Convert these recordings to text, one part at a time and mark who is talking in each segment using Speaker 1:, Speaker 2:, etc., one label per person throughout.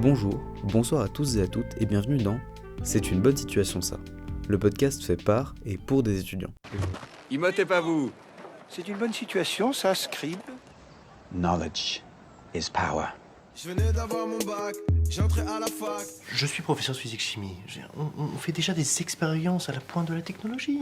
Speaker 1: Bonjour, bonsoir à tous et à toutes et bienvenue dans C'est une bonne situation ça, le podcast fait par et pour des étudiants.
Speaker 2: Immotez pas vous.
Speaker 3: C'est une bonne situation, ça, Scribe.
Speaker 4: Knowledge is power.
Speaker 5: Je venais d'avoir mon bac, j'entrais à la fac.
Speaker 6: Je suis professeur de physique-chimie. On fait déjà des expériences à la pointe de la technologie.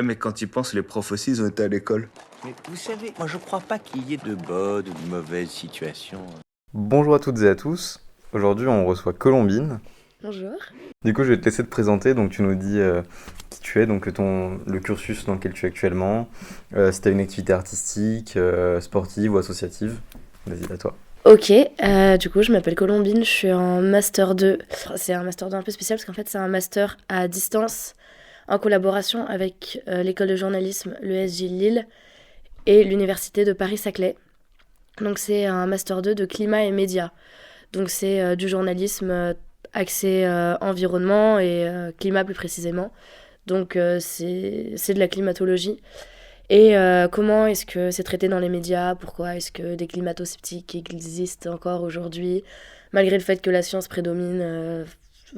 Speaker 2: Mais quand tu penses, les profs aussi, ils ont été à l'école.
Speaker 3: Mais vous savez, moi je crois pas qu'il y ait de bonnes ou de mauvaises situations.
Speaker 1: Bonjour à toutes et à tous, aujourd'hui on reçoit Colombine.
Speaker 7: Bonjour.
Speaker 1: Du coup je vais te laisser te présenter, donc tu nous dis qui tu es, donc le cursus dans lequel tu es actuellement, si tu as une activité artistique, sportive ou associative, vas-y à toi.
Speaker 7: Ok, du coup je m'appelle Colombine, je suis en Master 2. C'est un Master 2 un peu spécial parce qu'en fait c'est un Master à distance en collaboration avec l'école de journalisme, l'ESJ Lille et l'université de Paris-Saclay. Donc c'est un Master 2 de climat et médias. Donc c'est du journalisme axé environnement et climat plus précisément. Donc c'est de la climatologie. Et comment est-ce que c'est traité dans les médias? Pourquoi est-ce que des climato-sceptiques existent encore aujourd'hui, malgré le fait que la science prédomine?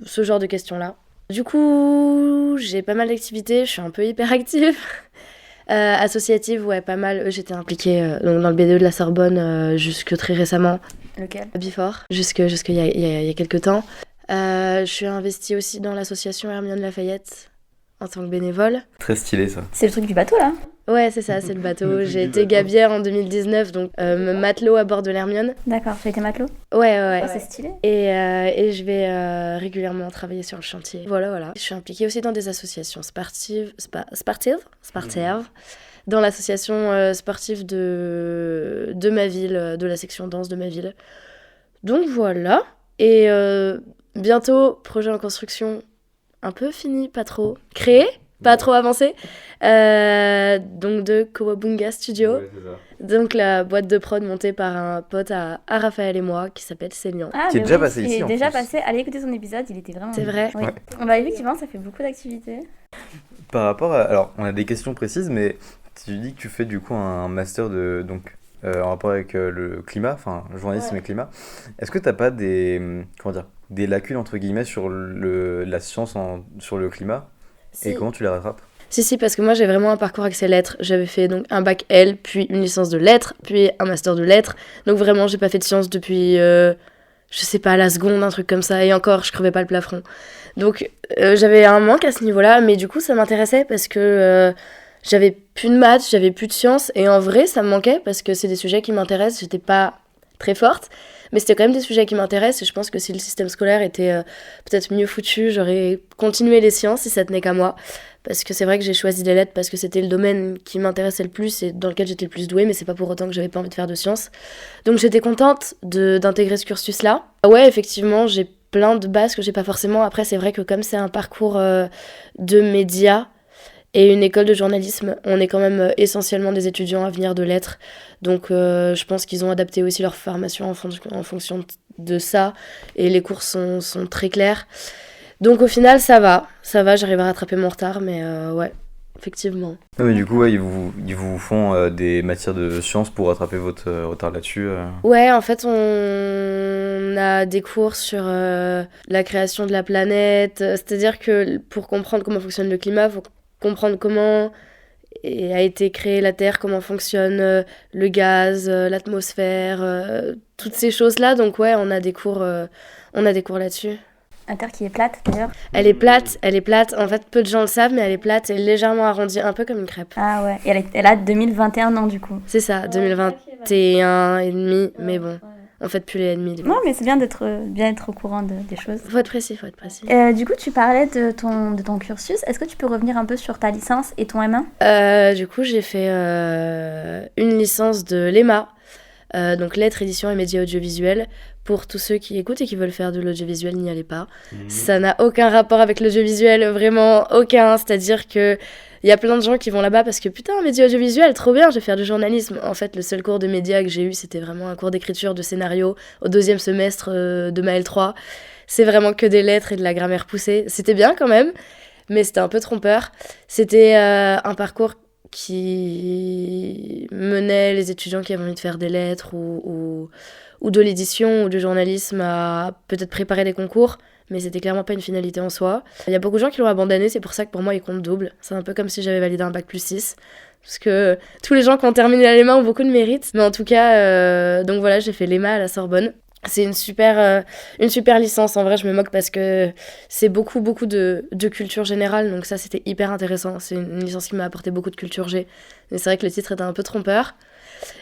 Speaker 7: Ce genre de questions-là. Du coup, j'ai pas mal d'activités, je suis un peu hyperactive. Associative, ouais, pas mal. J'étais impliquée donc dans le BDE de la Sorbonne jusque très récemment.
Speaker 8: Lequel?
Speaker 7: Before, jusqu'il y a quelques temps. Je suis investie aussi dans l'association Hermione Lafayette en tant que bénévole.
Speaker 1: Très stylé ça.
Speaker 8: C'est le truc du bateau là?
Speaker 7: Ouais, c'est ça, c'est le bateau. J'ai été gabière en 2019, donc matelot à bord de l'Hermione.
Speaker 8: D'accord, tu as été matelot?
Speaker 7: Ouais.
Speaker 8: Oh, c'est stylé.
Speaker 7: Et je vais régulièrement travailler sur le chantier. Voilà. Je suis impliquée aussi dans des associations sportives. Dans l'association sportive de ma ville, de la section danse de ma ville. Donc voilà. Et bientôt, projet en construction un peu fini, pas trop créé. Pas trop avancé. Donc de Kowabunga Studio.
Speaker 1: Ouais, c'est ça.
Speaker 7: Donc la boîte de prod montée par un pote à Raphaël et moi qui s'appelle Célian.
Speaker 1: Qui est déjà passé ici,
Speaker 8: Il est
Speaker 1: en
Speaker 8: déjà
Speaker 1: plus.
Speaker 8: passé. Allez écouter son épisode, il était vraiment.
Speaker 7: C'est vrai.
Speaker 8: Oui.
Speaker 1: Ouais.
Speaker 8: Bah, effectivement, ça fait beaucoup d'activités.
Speaker 1: Par rapport à... Alors on a des questions précises, mais tu dis que tu fais du coup un master en rapport avec le climat, enfin journalisme et climat. Est-ce que t'as pas des lacunes entre guillemets sur la science sur le climat? Et comment tu les rattrapes?
Speaker 7: Si, parce que moi j'ai vraiment un parcours axé lettres. J'avais fait donc un bac L, puis une licence de lettres, puis un master de lettres. Donc vraiment j'ai pas fait de sciences depuis, je sais pas, la seconde, un truc comme ça. Et encore, je crevais pas le plafond. Donc j'avais un manque à ce niveau-là, mais du coup ça m'intéressait parce que j'avais plus de maths, j'avais plus de sciences. Et en vrai ça me manquait parce que c'est des sujets qui m'intéressent. J'étais pas très forte, mais c'était quand même des sujets qui m'intéressent. Et je pense que si le système scolaire était peut-être mieux foutu, j'aurais continué les sciences si ça tenait qu'à moi. Parce que c'est vrai que j'ai choisi les lettres parce que c'était le domaine qui m'intéressait le plus et dans lequel j'étais le plus douée, mais c'est pas pour autant que j'avais pas envie de faire de sciences. Donc j'étais contente d'intégrer ce cursus-là. Ouais, effectivement, j'ai plein de bases que j'ai pas forcément. Après, c'est vrai que comme c'est un parcours de médias et une école de journalisme, on est quand même essentiellement des étudiants à venir de lettres. Donc je pense qu'ils ont adapté aussi leur formation en fonction de ça. Et les cours sont très clairs. Donc au final, ça va, j'arrive à rattraper mon retard, mais ouais, effectivement.
Speaker 1: Non, mais du coup, ouais, ils vous font des matières de sciences pour rattraper votre retard là-dessus.
Speaker 7: Ouais, en fait, on a des cours sur la création de la planète. C'est-à-dire que pour comprendre comment fonctionne le climat, il faut comprendre comment a été créée la Terre, comment fonctionne le gaz, l'atmosphère, toutes ces choses-là. Donc ouais, on a des cours là-dessus.
Speaker 8: La Terre qui est plate d'ailleurs.
Speaker 7: Elle est plate. En fait, peu de gens le savent, mais elle est plate et légèrement arrondie, un peu comme une crêpe.
Speaker 8: Ah ouais, et elle a 2021 ans du coup.
Speaker 7: C'est ça, 2021 et demi, mais bon, en fait, plus les ennemis.
Speaker 8: Non, mais c'est bien d'être au courant des choses.
Speaker 7: Faut être précis.
Speaker 8: Du coup, tu parlais de ton cursus. Est-ce que tu peux revenir un peu sur ta licence et ton M1?
Speaker 7: Du coup, j'ai fait une licence de l'EMA, donc lettres, éditions et médias audiovisuels. Pour tous ceux qui écoutent et qui veulent faire de l'audiovisuel, n'y allez pas. Ça n'a aucun rapport avec l'audiovisuel, vraiment aucun. C'est-à-dire que il y a plein de gens qui vont là-bas parce que putain, médias audiovisuels, trop bien, je vais faire du journalisme. En fait, le seul cours de médias que j'ai eu, c'était vraiment un cours d'écriture de scénario au 2e semestre de ma L3. C'est vraiment que des lettres et de la grammaire poussée. C'était bien quand même, mais c'était un peu trompeur. C'était un parcours qui menait les étudiants qui avaient envie de faire des lettres ou ou de l'édition ou du journalisme à peut-être préparer des concours, mais c'était clairement pas une finalité en soi. Il y a beaucoup de gens qui l'ont abandonné, c'est pour ça que pour moi il compte double. C'est un peu comme si j'avais validé un bac+6, parce que tous les gens qui ont terminé la LEMA ont beaucoup de mérite. Mais en tout cas, donc voilà, j'ai fait l'EMA à la Sorbonne. C'est une super licence, en vrai je me moque parce que c'est beaucoup de culture générale, donc ça c'était hyper intéressant. C'est une licence qui m'a apporté beaucoup de culture G, mais c'est vrai que le titre était un peu trompeur.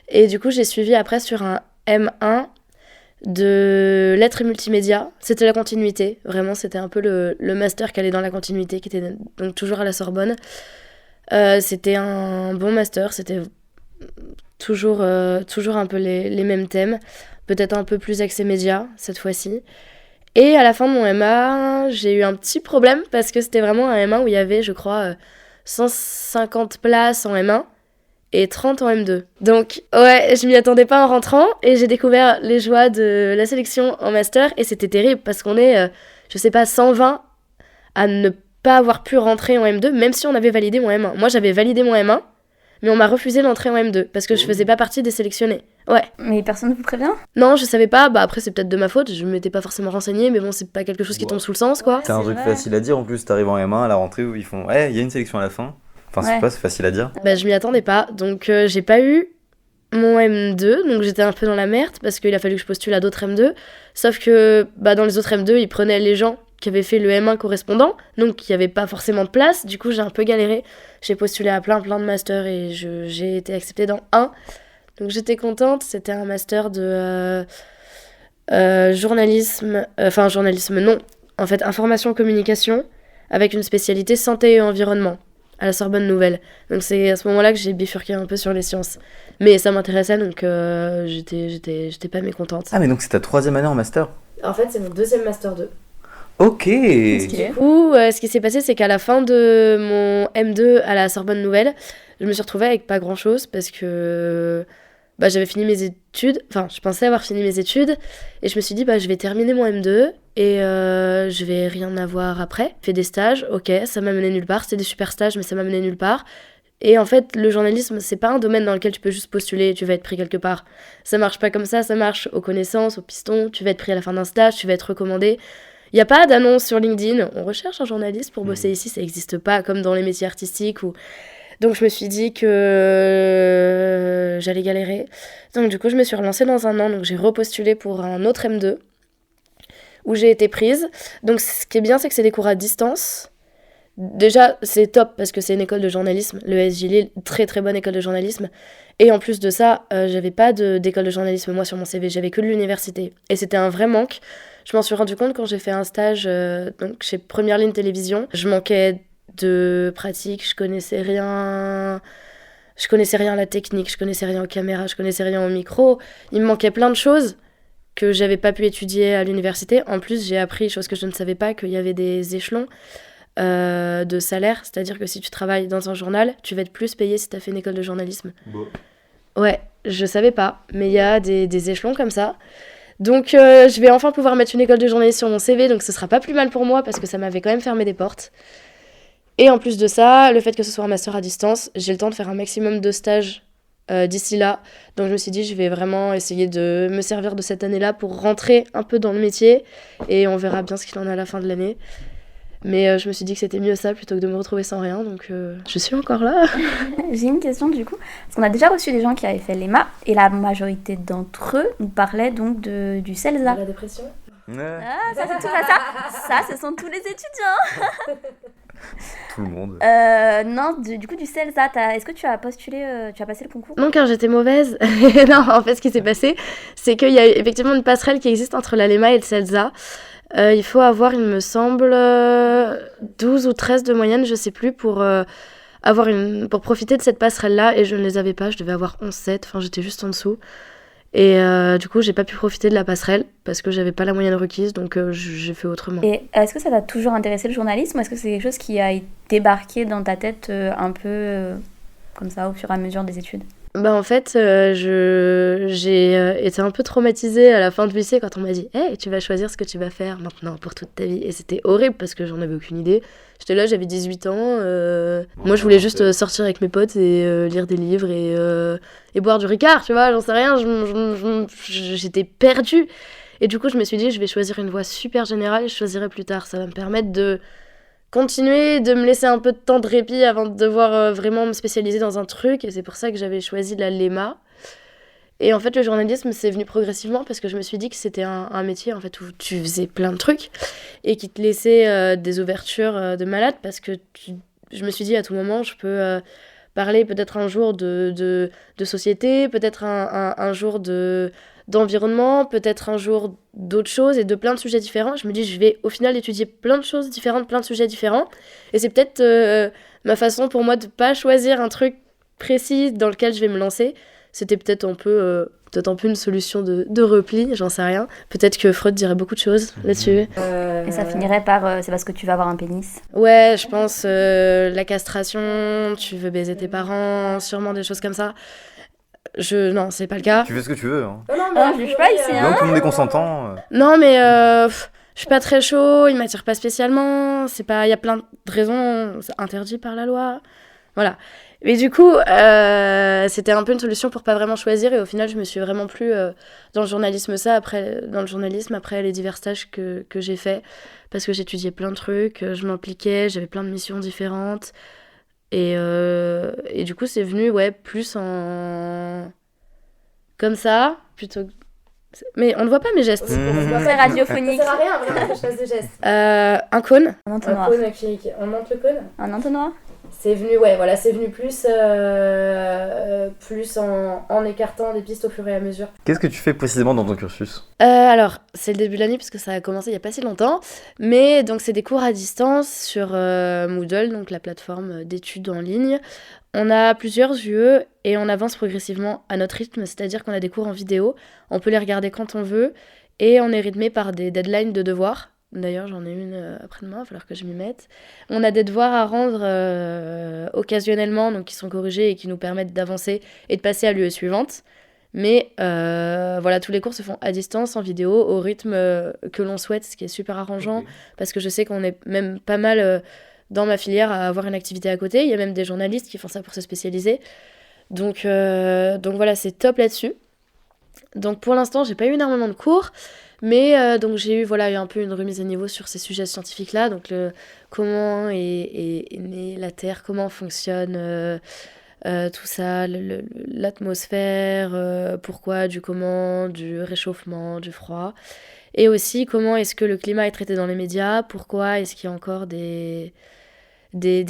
Speaker 7: Et du coup j'ai suivi après sur un M1 de lettres et multimédia. C'était la continuité, vraiment c'était un peu le master qui allait dans la continuité, qui était donc toujours à la Sorbonne. C'était un bon master, c'était toujours un peu les mêmes thèmes. Peut-être un peu plus axé média, cette fois-ci. Et à la fin de mon M1, j'ai eu un petit problème, parce que c'était vraiment un M1 où il y avait, je crois, 150 places en M1 et 30 en M2. Donc, ouais, je m'y attendais pas en rentrant, et j'ai découvert les joies de la sélection en master, et c'était terrible, parce qu'on est, 120 à ne pas avoir pu rentrer en M2, même si on avait validé mon M1. Moi, j'avais validé mon M1, mais on m'a refusé l'entrée en M2, parce que je faisais pas partie des sélectionnés. Ouais.
Speaker 8: Mais personne ne vous prévient ?
Speaker 7: Non, je savais pas. Bah après, c'est peut-être de ma faute. Je m'étais pas forcément renseignée, mais bon, c'est pas quelque chose qui tombe sous le sens, quoi.
Speaker 1: C'est un
Speaker 8: c'est
Speaker 1: truc
Speaker 8: vrai.
Speaker 1: facile à dire, en plus t'arrives en M1 à la rentrée où ils font il y a une sélection à la fin. Enfin,
Speaker 8: Ouais.
Speaker 1: c'est pas, c'est facile à dire.
Speaker 7: Bah, je m'y attendais pas. Donc, j'ai pas eu mon M2. Donc, j'étais un peu dans la merde parce qu'il a fallu que je postule à d'autres M2. Sauf que dans les autres M2, ils prenaient les gens qui avaient fait le M1 correspondant. Donc, il y avait pas forcément de place. Du coup, j'ai un peu galéré. J'ai postulé à plein de masters et j'ai été acceptée dans un. Donc j'étais contente, c'était un master de journalisme, non, en fait information communication, avec une spécialité santé et environnement, à la Sorbonne Nouvelle. Donc c'est à ce moment-là que j'ai bifurqué un peu sur les sciences. Mais ça m'intéressait, donc j'étais pas mécontente.
Speaker 1: Ah, mais donc c'est ta 3e année en master.
Speaker 7: En fait, c'est mon 2e master 2.
Speaker 1: Ok.
Speaker 8: Stylé.
Speaker 7: Ou ce qui s'est passé, c'est qu'à la fin de mon M2 à la Sorbonne Nouvelle, je me suis retrouvée avec pas grand-chose parce que j'avais fini mes études, enfin je pensais avoir fini mes études, et je me suis dit je vais terminer mon M2 et je vais rien avoir après. J'ai fait des stages, ok, ça m'a mené nulle part, c'était des super stages mais ça m'a mené nulle part. Et en fait, le journalisme, c'est pas un domaine dans lequel tu peux juste postuler et tu vas être pris quelque part. Ça marche pas comme ça marche aux connaissances, au piston, tu vas être pris à la fin d'un stage, tu vas être recommandé. Il n'y a pas d'annonce sur LinkedIn, on recherche un journaliste pour bosser ici, ça n'existe pas comme dans les métiers artistiques. Donc je me suis dit que j'allais galérer. Donc du coup, je me suis relancée dans un an, donc j'ai repostulé pour un autre M2 où j'ai été prise. Donc ce qui est bien, c'est que c'est des cours à distance. Déjà, c'est top parce que c'est une école de journalisme, le SJ Lille, très très bonne école de journalisme. Et en plus de ça, j'avais pas d'école de journalisme moi sur mon CV, j'avais que de l'université. Et c'était un vrai manque. Je m'en suis rendu compte quand j'ai fait un stage donc chez Première Ligne Télévision. Je manquais de pratique, je connaissais rien à la technique, je connaissais rien aux caméras, je connaissais rien au micro. Il me manquait plein de choses que j'avais pas pu étudier à l'université. En plus, j'ai appris, chose que je ne savais pas, qu'il y avait des échelons de salaire, c'est-à-dire que si tu travailles dans un journal, tu vas être plus payé si tu as fait une école de journalisme.
Speaker 1: Bon.
Speaker 7: Ouais, je savais pas, mais il y a des échelons comme ça. Donc je vais enfin pouvoir mettre une école de journalisme sur mon CV, donc ce sera pas plus mal pour moi parce que ça m'avait quand même fermé des portes. Et en plus de ça, le fait que ce soit un master à distance, j'ai le temps de faire un maximum de stages d'ici là. Donc je me suis dit, je vais vraiment essayer de me servir de cette année-là pour rentrer un peu dans le métier et on verra bien ce qu'il en est à la fin de l'année. Mais je me suis dit que c'était mieux ça plutôt que de me retrouver sans rien, donc je suis encore là.
Speaker 8: J'ai une question du coup, parce qu'on a déjà reçu des gens qui avaient fait l'EMA, et la majorité d'entre eux nous parlaient donc du CELSA.
Speaker 7: La dépression.
Speaker 8: Ah, ça c'est tout ça, ce sont tous les étudiants.
Speaker 1: Tout le monde.
Speaker 8: Non, du coup du CELSA, est-ce que tu as postulé, tu as passé le concours ?
Speaker 7: Non, car j'étais mauvaise. Non, en fait, ce qui s'est passé, c'est qu'il y a effectivement une passerelle qui existe entre la LEMA et le CELSA. Il faut avoir, il me semble, 12 ou 13 de moyenne, je sais plus, pour profiter de cette passerelle-là. Et je ne les avais pas, je devais avoir 11,7, enfin j'étais juste en dessous. Et du coup, j'ai pas pu profiter de la passerelle parce que j'avais pas la moyenne requise, donc j'ai fait autrement.
Speaker 8: Et est-ce que ça t'a toujours intéressé le journalisme, ou est-ce que c'est quelque chose qui a débarqué dans ta tête un peu comme ça au fur et à mesure des études ?
Speaker 7: Bah en fait, j'ai été un peu traumatisée à la fin du lycée quand on m'a dit «Hey, tu vas choisir ce que tu vas faire maintenant pour toute ta vie». Et c'était horrible parce que j'en avais aucune idée. J'étais là, j'avais 18 ans. Moi, je voulais juste sortir avec mes potes et lire des livres et boire du Ricard, tu vois, j'en sais rien. J'étais perdue. Et du coup, je me suis dit, je vais choisir une voie super générale et je choisirai plus tard. Ça va me permettre de continuer, de me laisser un peu de temps de répit avant de devoir vraiment me spécialiser dans un truc. Et c'est pour ça que j'avais choisi la LEMA. Et en fait, le journalisme, c'est venu progressivement parce que je me suis dit que c'était un métier en fait, où tu faisais plein de trucs et qui te laissait des ouvertures de malade parce que je me suis dit à tout moment, je peux parler peut-être un jour de société, peut-être un jour d'environnement, peut-être un jour d'autres choses et de plein de sujets différents. Je me dis, je vais au final étudier plein de choses différentes, plein de sujets différents. Et c'est peut-être ma façon pour moi de pas choisir un truc précis dans lequel je vais me lancer. C'était peut-être un peu une solution de repli, j'en sais rien. Peut-être que Freud dirait beaucoup de choses là-dessus.
Speaker 8: Et ça finirait par c'est parce que tu vas avoir un pénis.
Speaker 7: Ouais, je pense la castration, tu veux baiser tes parents, sûrement des choses comme ça. Non, c'est pas le cas.
Speaker 1: Tu fais ce que tu veux. Hein.
Speaker 8: Je juge pas ici,
Speaker 1: Donc tout le monde est consentant.
Speaker 7: Non, mais je suis pas très chaud, il m'attire pas spécialement. Il y a plein de raisons, c'est interdit par la loi. Voilà. Mais du coup, c'était un peu une solution pour pas vraiment choisir. Et au final, je me suis vraiment plu dans le journalisme après les divers stages que j'ai faits. Parce que j'étudiais plein de trucs, je m'impliquais, j'avais plein de missions différentes. Et du coup, c'est venu, plus en... comme ça, plutôt... Mais on ne voit pas mes gestes.
Speaker 8: C'est radiophonique.
Speaker 7: Ça sert à rien, vraiment, que je fasse des gestes. Un cône.
Speaker 8: Un entonnoir.
Speaker 7: Un cône on monte le cône.
Speaker 8: Un entonnoir.
Speaker 7: C'est venu, c'est venu plus en écartant des pistes au fur et à mesure.
Speaker 1: Qu'est-ce que tu fais précisément dans ton cursus ?
Speaker 7: Alors, c'est le début de l'année puisque ça a commencé il n'y a pas si longtemps. Mais donc, c'est des cours à distance sur Moodle, donc la plateforme d'études en ligne. On a plusieurs UE et on avance progressivement à notre rythme, c'est-à-dire qu'on a des cours en vidéo, on peut les regarder quand on veut et on est rythmé par des deadlines de devoirs. D'ailleurs, j'en ai une après-demain, il va falloir que je m'y mette. On a des devoirs à rendre occasionnellement, donc qui sont corrigés et qui nous permettent d'avancer et de passer à l'UE suivante. Mais tous les cours se font à distance, en vidéo, au rythme que l'on souhaite, ce qui est super arrangeant, parce que je sais qu'on est même pas mal dans ma filière à avoir une activité à côté. Il y a même des journalistes qui font ça pour se spécialiser. Donc voilà, c'est top là-dessus. Donc pour l'instant, j'ai pas eu énormément de cours. Mais donc j'ai eu un peu une remise à niveau sur ces sujets scientifiques-là, donc comment est née la Terre, comment fonctionne tout ça, l'atmosphère, pourquoi, du comment, du réchauffement, du froid, et aussi comment est-ce que le climat est traité dans les médias, pourquoi est-ce qu'il y a encore des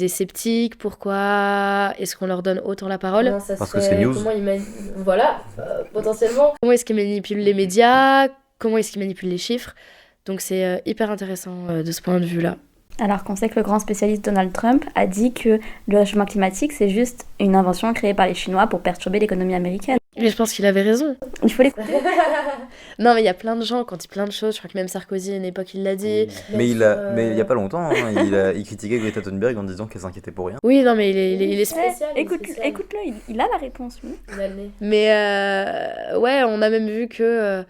Speaker 7: sceptiques, pourquoi est-ce qu'on leur donne autant la parole.
Speaker 1: Parce que c'est news.
Speaker 7: Potentiellement. Comment est-ce qu'ils manipulent les médias, comment est-ce qu'ils manipulent les chiffres. Donc c'est hyper intéressant de ce point de vue-là.
Speaker 8: Alors qu'on sait que le grand spécialiste Donald Trump a dit que le réchauffement climatique, c'est juste une invention créée par les Chinois pour perturber l'économie américaine.
Speaker 7: Mais je pense qu'il avait raison.
Speaker 8: Il faut l'écouter.
Speaker 7: Non, mais il y a plein de gens qui ont dit plein de choses. Je crois que même Sarkozy, à une époque, il l'a dit.
Speaker 1: Mais il y a pas longtemps, hein, il critiquait Greta Thunberg en disant qu'elle s'inquiétait pour rien.
Speaker 7: Oui, non, mais il est spécial.
Speaker 8: Écoute-le, il a la réponse, lui.
Speaker 7: Mais on a même vu que...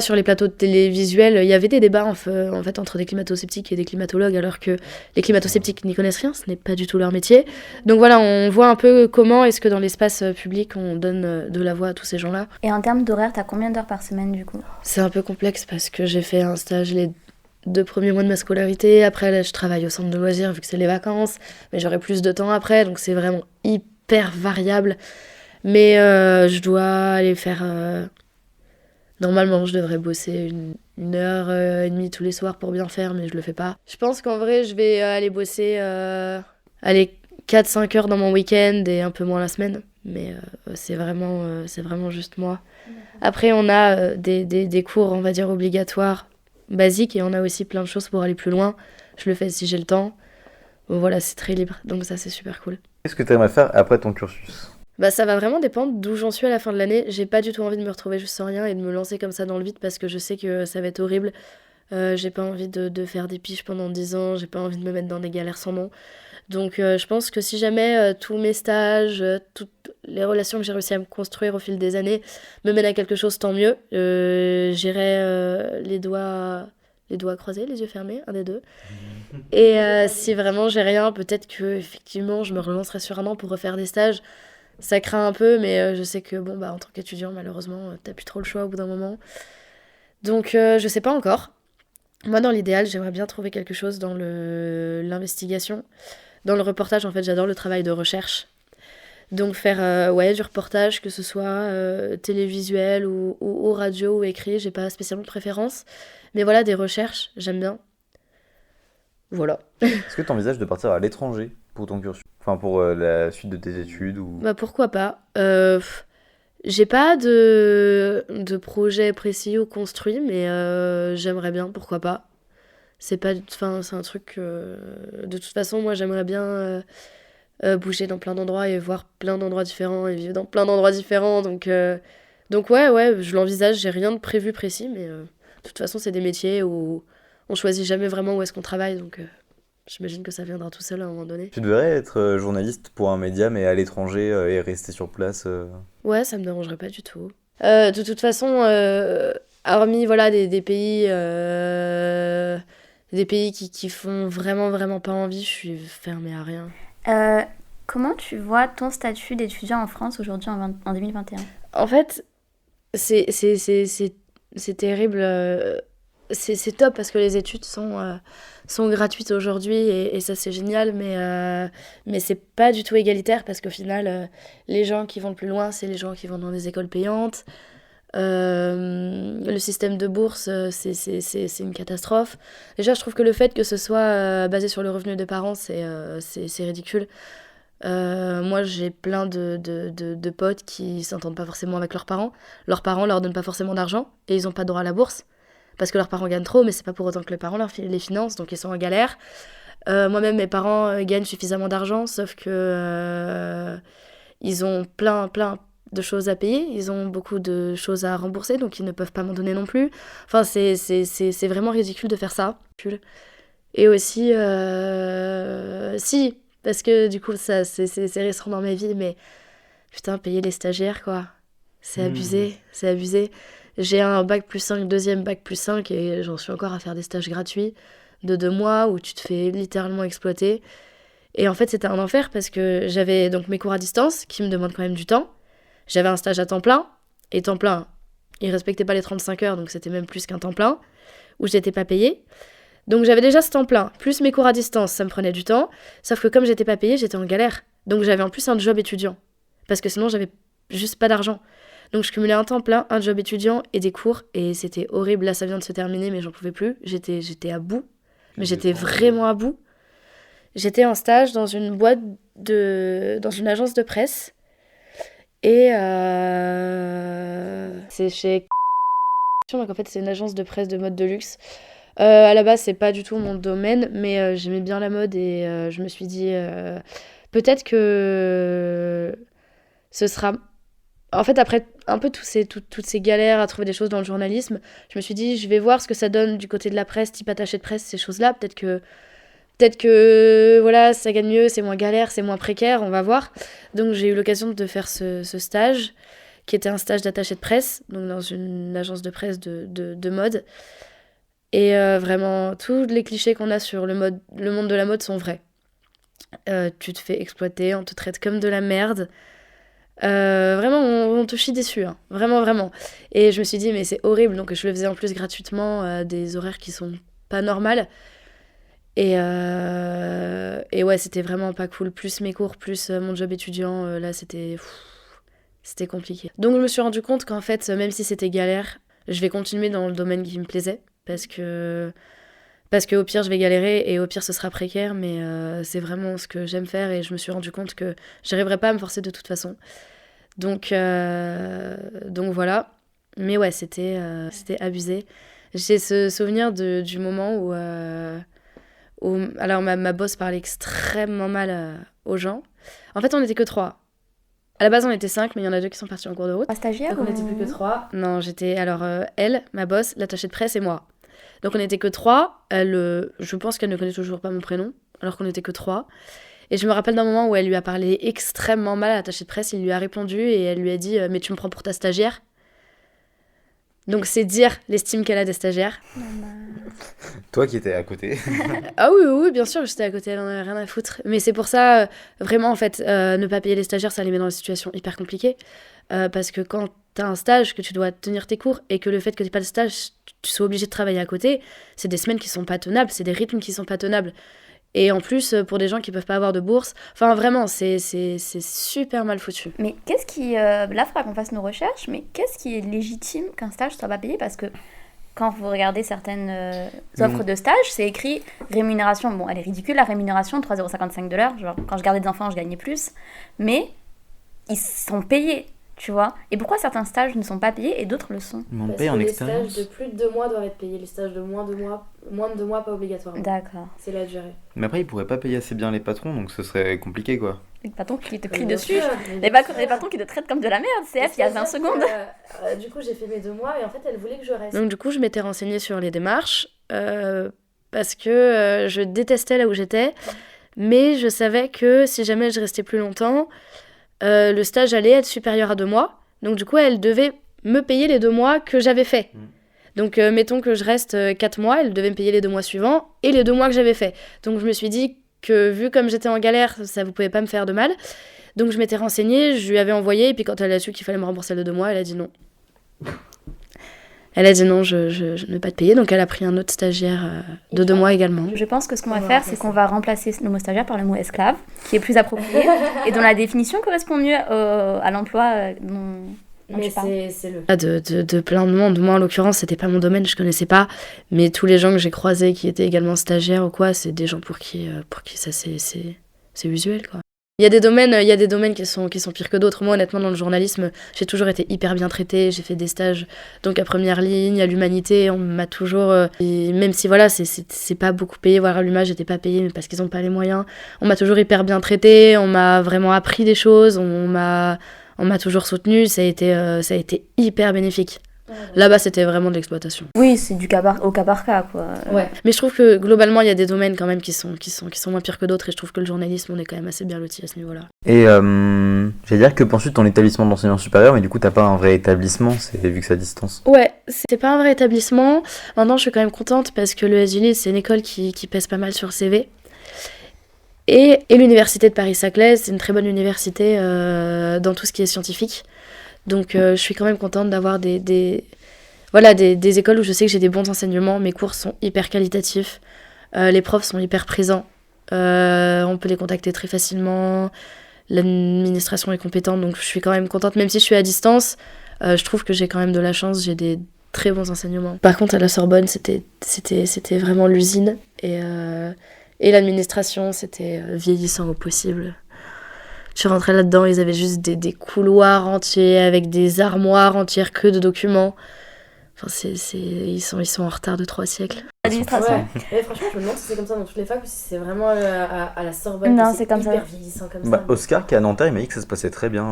Speaker 7: sur les plateaux de télévisuels, il y avait des débats en fait entre des climato-sceptiques et des climatologues, alors que les climato-sceptiques n'y connaissent rien, ce n'est pas du tout leur métier. Donc voilà, on voit un peu comment est-ce que dans l'espace public, on donne de la voix à tous ces gens-là.
Speaker 8: Et en termes d'horaire, t'as combien d'heures par semaine, du coup ?
Speaker 7: C'est un peu complexe parce que j'ai fait un stage les 2 premiers mois de ma scolarité. Après, là, je travaille au centre de loisirs vu que c'est les vacances, mais j'aurai plus de temps après, donc c'est vraiment hyper variable. Mais je dois aller faire... Normalement, je devrais bosser une heure et demie tous les soirs pour bien faire, mais je le fais pas. Je pense qu'en vrai, je vais aller bosser 4-5 heures dans mon week-end et un peu moins la semaine. Mais c'est vraiment juste moi. Après, on a des cours, on va dire, obligatoires, basiques, et on a aussi plein de choses pour aller plus loin. Je le fais si j'ai le temps. Bon, voilà, c'est très libre, donc ça, c'est super cool.
Speaker 1: Qu'est-ce que tu aimerais faire après ton cursus ?
Speaker 7: Ça va vraiment dépendre d'où j'en suis à la fin de l'année. J'ai pas du tout envie de me retrouver juste sans rien et de me lancer comme ça dans le vide parce que je sais que ça va être horrible. J'ai pas envie de faire des piges pendant 10 ans, j'ai pas envie de me mettre dans des galères sans nom. Donc je pense que si jamais tous mes stages, toute les relations que j'ai réussi à me construire au fil des années me mènent à quelque chose, tant mieux. J'irai les doigts croisés, les yeux fermés, un des deux. Et si vraiment j'ai rien, peut-être que effectivement je me relancerai sur un an pour refaire des stages. Ça craint un peu, mais je sais que bon, bah, en tant qu'étudiant, malheureusement, t'as plus trop le choix au bout d'un moment. Donc je sais pas encore. Moi, dans l'idéal, j'aimerais bien trouver quelque chose dans l'investigation. Dans le reportage, en fait, j'adore le travail de recherche. Donc faire du reportage, que ce soit télévisuel ou radio ou écrit, j'ai pas spécialement de préférence. Mais voilà, des recherches, j'aime bien. Voilà.
Speaker 1: Est-ce que tu envisages de partir à l'étranger pour ton cursus? Enfin, pour la suite de tes études ou...
Speaker 7: Bah pourquoi pas. J'ai pas de projet précis ou construit, mais j'aimerais bien, pourquoi pas. C'est pas, enfin, c'est un truc... de toute façon, moi, j'aimerais bien bouger dans plein d'endroits et voir plein d'endroits différents et vivre dans plein d'endroits différents. Donc ouais, je l'envisage. J'ai rien de prévu précis, mais de toute façon, c'est des métiers où on choisit jamais vraiment où est-ce qu'on travaille. Donc j'imagine que ça viendra tout seul à un moment donné.
Speaker 1: Tu devrais être journaliste pour un média, mais à l'étranger et rester sur place.
Speaker 7: Ouais, ça me dérangerait pas du tout. De toute façon, hormis voilà, des pays qui font vraiment, vraiment pas envie, je suis fermée à rien.
Speaker 8: Comment tu vois ton statut d'étudiant en France aujourd'hui en 2021?
Speaker 7: En fait, c'est terrible. C'est top parce que les études sont gratuites aujourd'hui et ça c'est génial, mais c'est pas du tout égalitaire parce qu'au final, les gens qui vont le plus loin, c'est les gens qui vont dans des écoles payantes. Le système de bourse, c'est une catastrophe. Déjà, je trouve que le fait que ce soit basé sur le revenu des parents, c'est ridicule. Moi, j'ai plein de potes qui s'entendent pas forcément avec leurs parents. Leurs parents leur donnent pas forcément d'argent et ils ont pas droit à la bourse parce que leurs parents gagnent trop, mais c'est pas pour autant que les parents les financent, donc ils sont en galère. Moi-même, mes parents gagnent suffisamment d'argent, sauf que ils ont plein de choses à payer, ils ont beaucoup de choses à rembourser, donc ils ne peuvent pas m'en donner non plus. Enfin, c'est vraiment ridicule de faire ça. Et aussi, si, parce que du coup, ça, c'est récent dans ma vie, mais putain, payer les stagiaires, quoi. C'est abusé, c'est abusé. J'ai un bac plus 5, deuxième bac plus 5, et j'en suis encore à faire des stages gratuits de 2 mois où tu te fais littéralement exploiter. Et en fait, c'était un enfer parce que j'avais donc mes cours à distance qui me demandent quand même du temps. J'avais un stage à temps plein, et temps plein, ils respectaient pas les 35 heures, donc c'était même plus qu'un temps plein, où j'étais pas payée. Donc j'avais déjà ce temps plein, plus mes cours à distance, ça me prenait du temps, sauf que comme j'étais pas payée, j'étais en galère. Donc j'avais en plus un job étudiant, parce que sinon j'avais juste pas d'argent. Donc je cumulais un temps plein, un job étudiant et des cours, et c'était horrible. Là, ça vient de se terminer, mais j'en pouvais plus. J'étais à bout, mais j'étais vraiment à bout. J'étais en stage dans une dans une agence de presse, et c'est chez... Donc en fait, c'est une agence de presse de mode de luxe. À la base, c'est pas du tout mon domaine, mais j'aimais bien la mode et je me suis dit peut-être que ce sera... En fait, après un peu toutes ces galères à trouver des choses dans le journalisme, je me suis dit, je vais voir ce que ça donne du côté de la presse, type attaché de presse, ces choses-là. Peut-être que voilà, ça gagne mieux, c'est moins galère, c'est moins précaire, on va voir. Donc j'ai eu l'occasion de faire ce stage, qui était un stage d'attaché de presse, donc dans une agence de presse de mode. Et vraiment, tous les clichés qu'on a sur le monde de la mode sont vrais. Tu te fais exploiter, on te traite comme de la merde. Vraiment, on te chie dessus, hein. Vraiment, vraiment. Et je me suis dit, mais c'est horrible. Donc je le faisais en plus gratuitement, des horaires qui sont pas normales. Et ouais, c'était vraiment pas cool. Plus mes cours, plus mon job étudiant, là, c'était compliqué. Donc je me suis rendu compte qu'en fait, même si c'était galère, je vais continuer dans le domaine qui me plaisait. Parce que au pire, je vais galérer et au pire, ce sera précaire. Mais c'est vraiment ce que j'aime faire et je me suis rendu compte que j'arriverais pas à me forcer de toute façon. Donc voilà. Mais ouais, c'était abusé. J'ai ce souvenir du moment où alors ma boss parlait extrêmement mal aux gens. En fait, on n'était que 3. À la base, on était 5, mais il y en a 2 qui sont partis en cours de route.
Speaker 8: Un stagiaire
Speaker 7: Donc on n'était plus que 3. Non, j'étais alors elle, ma boss, l'attachée de presse et moi. Donc on n'était que 3. Je pense qu'elle ne connaît toujours pas mon prénom, alors qu'on n'était que 3. Et je me rappelle d'un moment où elle lui a parlé extrêmement mal à l'attaché de presse. Il lui a répondu et elle lui a dit « Mais tu me prends pour ta stagiaire ?» Donc c'est dire l'estime qu'elle a des stagiaires.
Speaker 1: Toi qui étais à côté.
Speaker 7: Ah oui, oui, oui, bien sûr, j'étais à côté, elle en avait rien à foutre. Mais c'est pour ça, vraiment, en fait, ne pas payer les stagiaires, ça les met dans une situation hyper compliquée. Parce que quand t'as un stage, que tu dois tenir tes cours, et que le fait que t'aies pas de stage, tu sois obligé de travailler à côté, c'est des semaines qui sont pas tenables, c'est des rythmes qui sont pas tenables. Et en plus, pour des gens qui peuvent pas avoir de bourse, enfin vraiment, c'est super mal foutu.
Speaker 8: Mais qu'est-ce qui... là, il faudra qu'on fasse nos recherches, mais qu'est-ce qui est légitime qu'un stage soit pas payé? Parce que quand vous regardez certaines offres de stage, c'est écrit rémunération. Bon, elle est ridicule, la rémunération, 3,55 € de l'heure. Genre, quand je gardais des enfants, je gagnais plus. Mais ils sont payés, tu vois. Et pourquoi certains stages ne sont pas payés et d'autres le sont?
Speaker 1: Mais on
Speaker 7: Parce
Speaker 1: paye
Speaker 7: que
Speaker 1: en
Speaker 7: les
Speaker 1: expérience.
Speaker 7: stages de plus de 2 mois doivent être payés. Les stages de moins de 2 mois, pas obligatoirement.
Speaker 8: D'accord.
Speaker 7: C'est la durée.
Speaker 1: Mais après, ils pourraient pas payer assez bien les patrons, donc ce serait compliqué, quoi.
Speaker 8: Les patrons qui te crient
Speaker 7: Bien
Speaker 8: dessus.
Speaker 7: sûr,
Speaker 8: Les patrons qui te traitent comme de la merde, CF, il y a 20 secondes.
Speaker 7: Du coup, j'ai fait mes 2 mois et en fait, elle voulait que je reste. Donc, du coup, je m'étais renseignée sur les démarches parce que je détestais là où j'étais. Mais je savais que si jamais je restais plus longtemps, le stage allait être supérieur à 2 mois. Donc, du coup, elle devait me payer les 2 mois que j'avais fait. Donc, mettons que je reste 4 mois, elle devait me payer les 2 mois suivants et les 2 mois que j'avais fait. Donc, je me suis dit que vu comme j'étais en galère, ça ne pouvait pas me faire de mal. Donc, je m'étais renseignée, je lui avais envoyé, et puis quand elle a su qu'il fallait me rembourser les 2 mois, elle a dit non. Elle a dit non, je ne vais pas te payer, donc elle a pris un autre stagiaire de 2 mois également.
Speaker 8: Je pense que ce qu'on va faire, c'est qu'on va remplacer le mot stagiaire par le mot esclave, qui est plus approprié et dont la définition correspond mieux à l'emploi dont
Speaker 7: Mais
Speaker 8: tu parles.
Speaker 7: c'est le de plein de monde. Moi, en l'occurrence, c'était pas mon domaine, je connaissais pas. Mais tous les gens que j'ai croisés qui étaient également stagiaires ou quoi, c'est des gens pour qui ça c'est usuel, quoi. Il y a des domaines qui sont pires que d'autres. Moi, honnêtement, dans le journalisme, j'ai toujours été hyper bien traitée. J'ai fait des stages donc à première ligne, à l'Humanité. On m'a toujours... et même si, voilà, c'est pas beaucoup payé. Voilà, à l'Huma, j'étais pas payée, mais parce qu'ils ont pas les moyens. On m'a toujours hyper bien traitée. On m'a vraiment appris des choses. On m'a toujours soutenue. Ça a été hyper bénéfique. Là-bas, c'était vraiment de l'exploitation.
Speaker 8: Oui, c'est du au cas par cas, quoi.
Speaker 7: Ouais. Mais je trouve que globalement, il y a des domaines quand même qui sont moins pires que d'autres, et je trouve que le journalisme, on est quand même assez bien loti à ce niveau-là.
Speaker 1: Et j'allais dire que penses-tu de ton établissement d'enseignement supérieur, mais du coup, t'as pas un vrai établissement, vu que c'est à distance.
Speaker 7: Ouais, c'est pas un vrai établissement. Maintenant, je suis quand même contente parce que le SGLI, c'est une école qui pèse pas mal sur le CV. Et l'université de Paris-Saclay, c'est une très bonne université dans tout ce qui est scientifique. Donc je suis quand même contente d'avoir des écoles où je sais que j'ai des bons enseignements. Mes cours sont hyper qualitatifs. Les profs sont hyper présents. On peut les contacter très facilement. L'administration est compétente, donc je suis quand même contente. Même si je suis à distance, je trouve que j'ai quand même de la chance. J'ai des très bons enseignements. Par contre, à la Sorbonne, c'était vraiment l'usine. Et l'administration, c'était vieillissant au possible. Je suis rentrée là-dedans, ils avaient juste des couloirs entiers avec des armoires entières que de documents. Enfin, ils sont en retard de 3 siècles.
Speaker 8: L'administration.
Speaker 7: Ouais. Mais franchement, je me demande si c'est comme ça dans toutes les facs ou si c'est vraiment à la Sorbonne.
Speaker 8: Non,
Speaker 7: que
Speaker 8: c'est comme ça.
Speaker 7: hyper vieillissant comme
Speaker 1: Bah,
Speaker 7: ça.
Speaker 1: Oscar, qui est à Nanterre, il m'a dit que ça se passait très bien.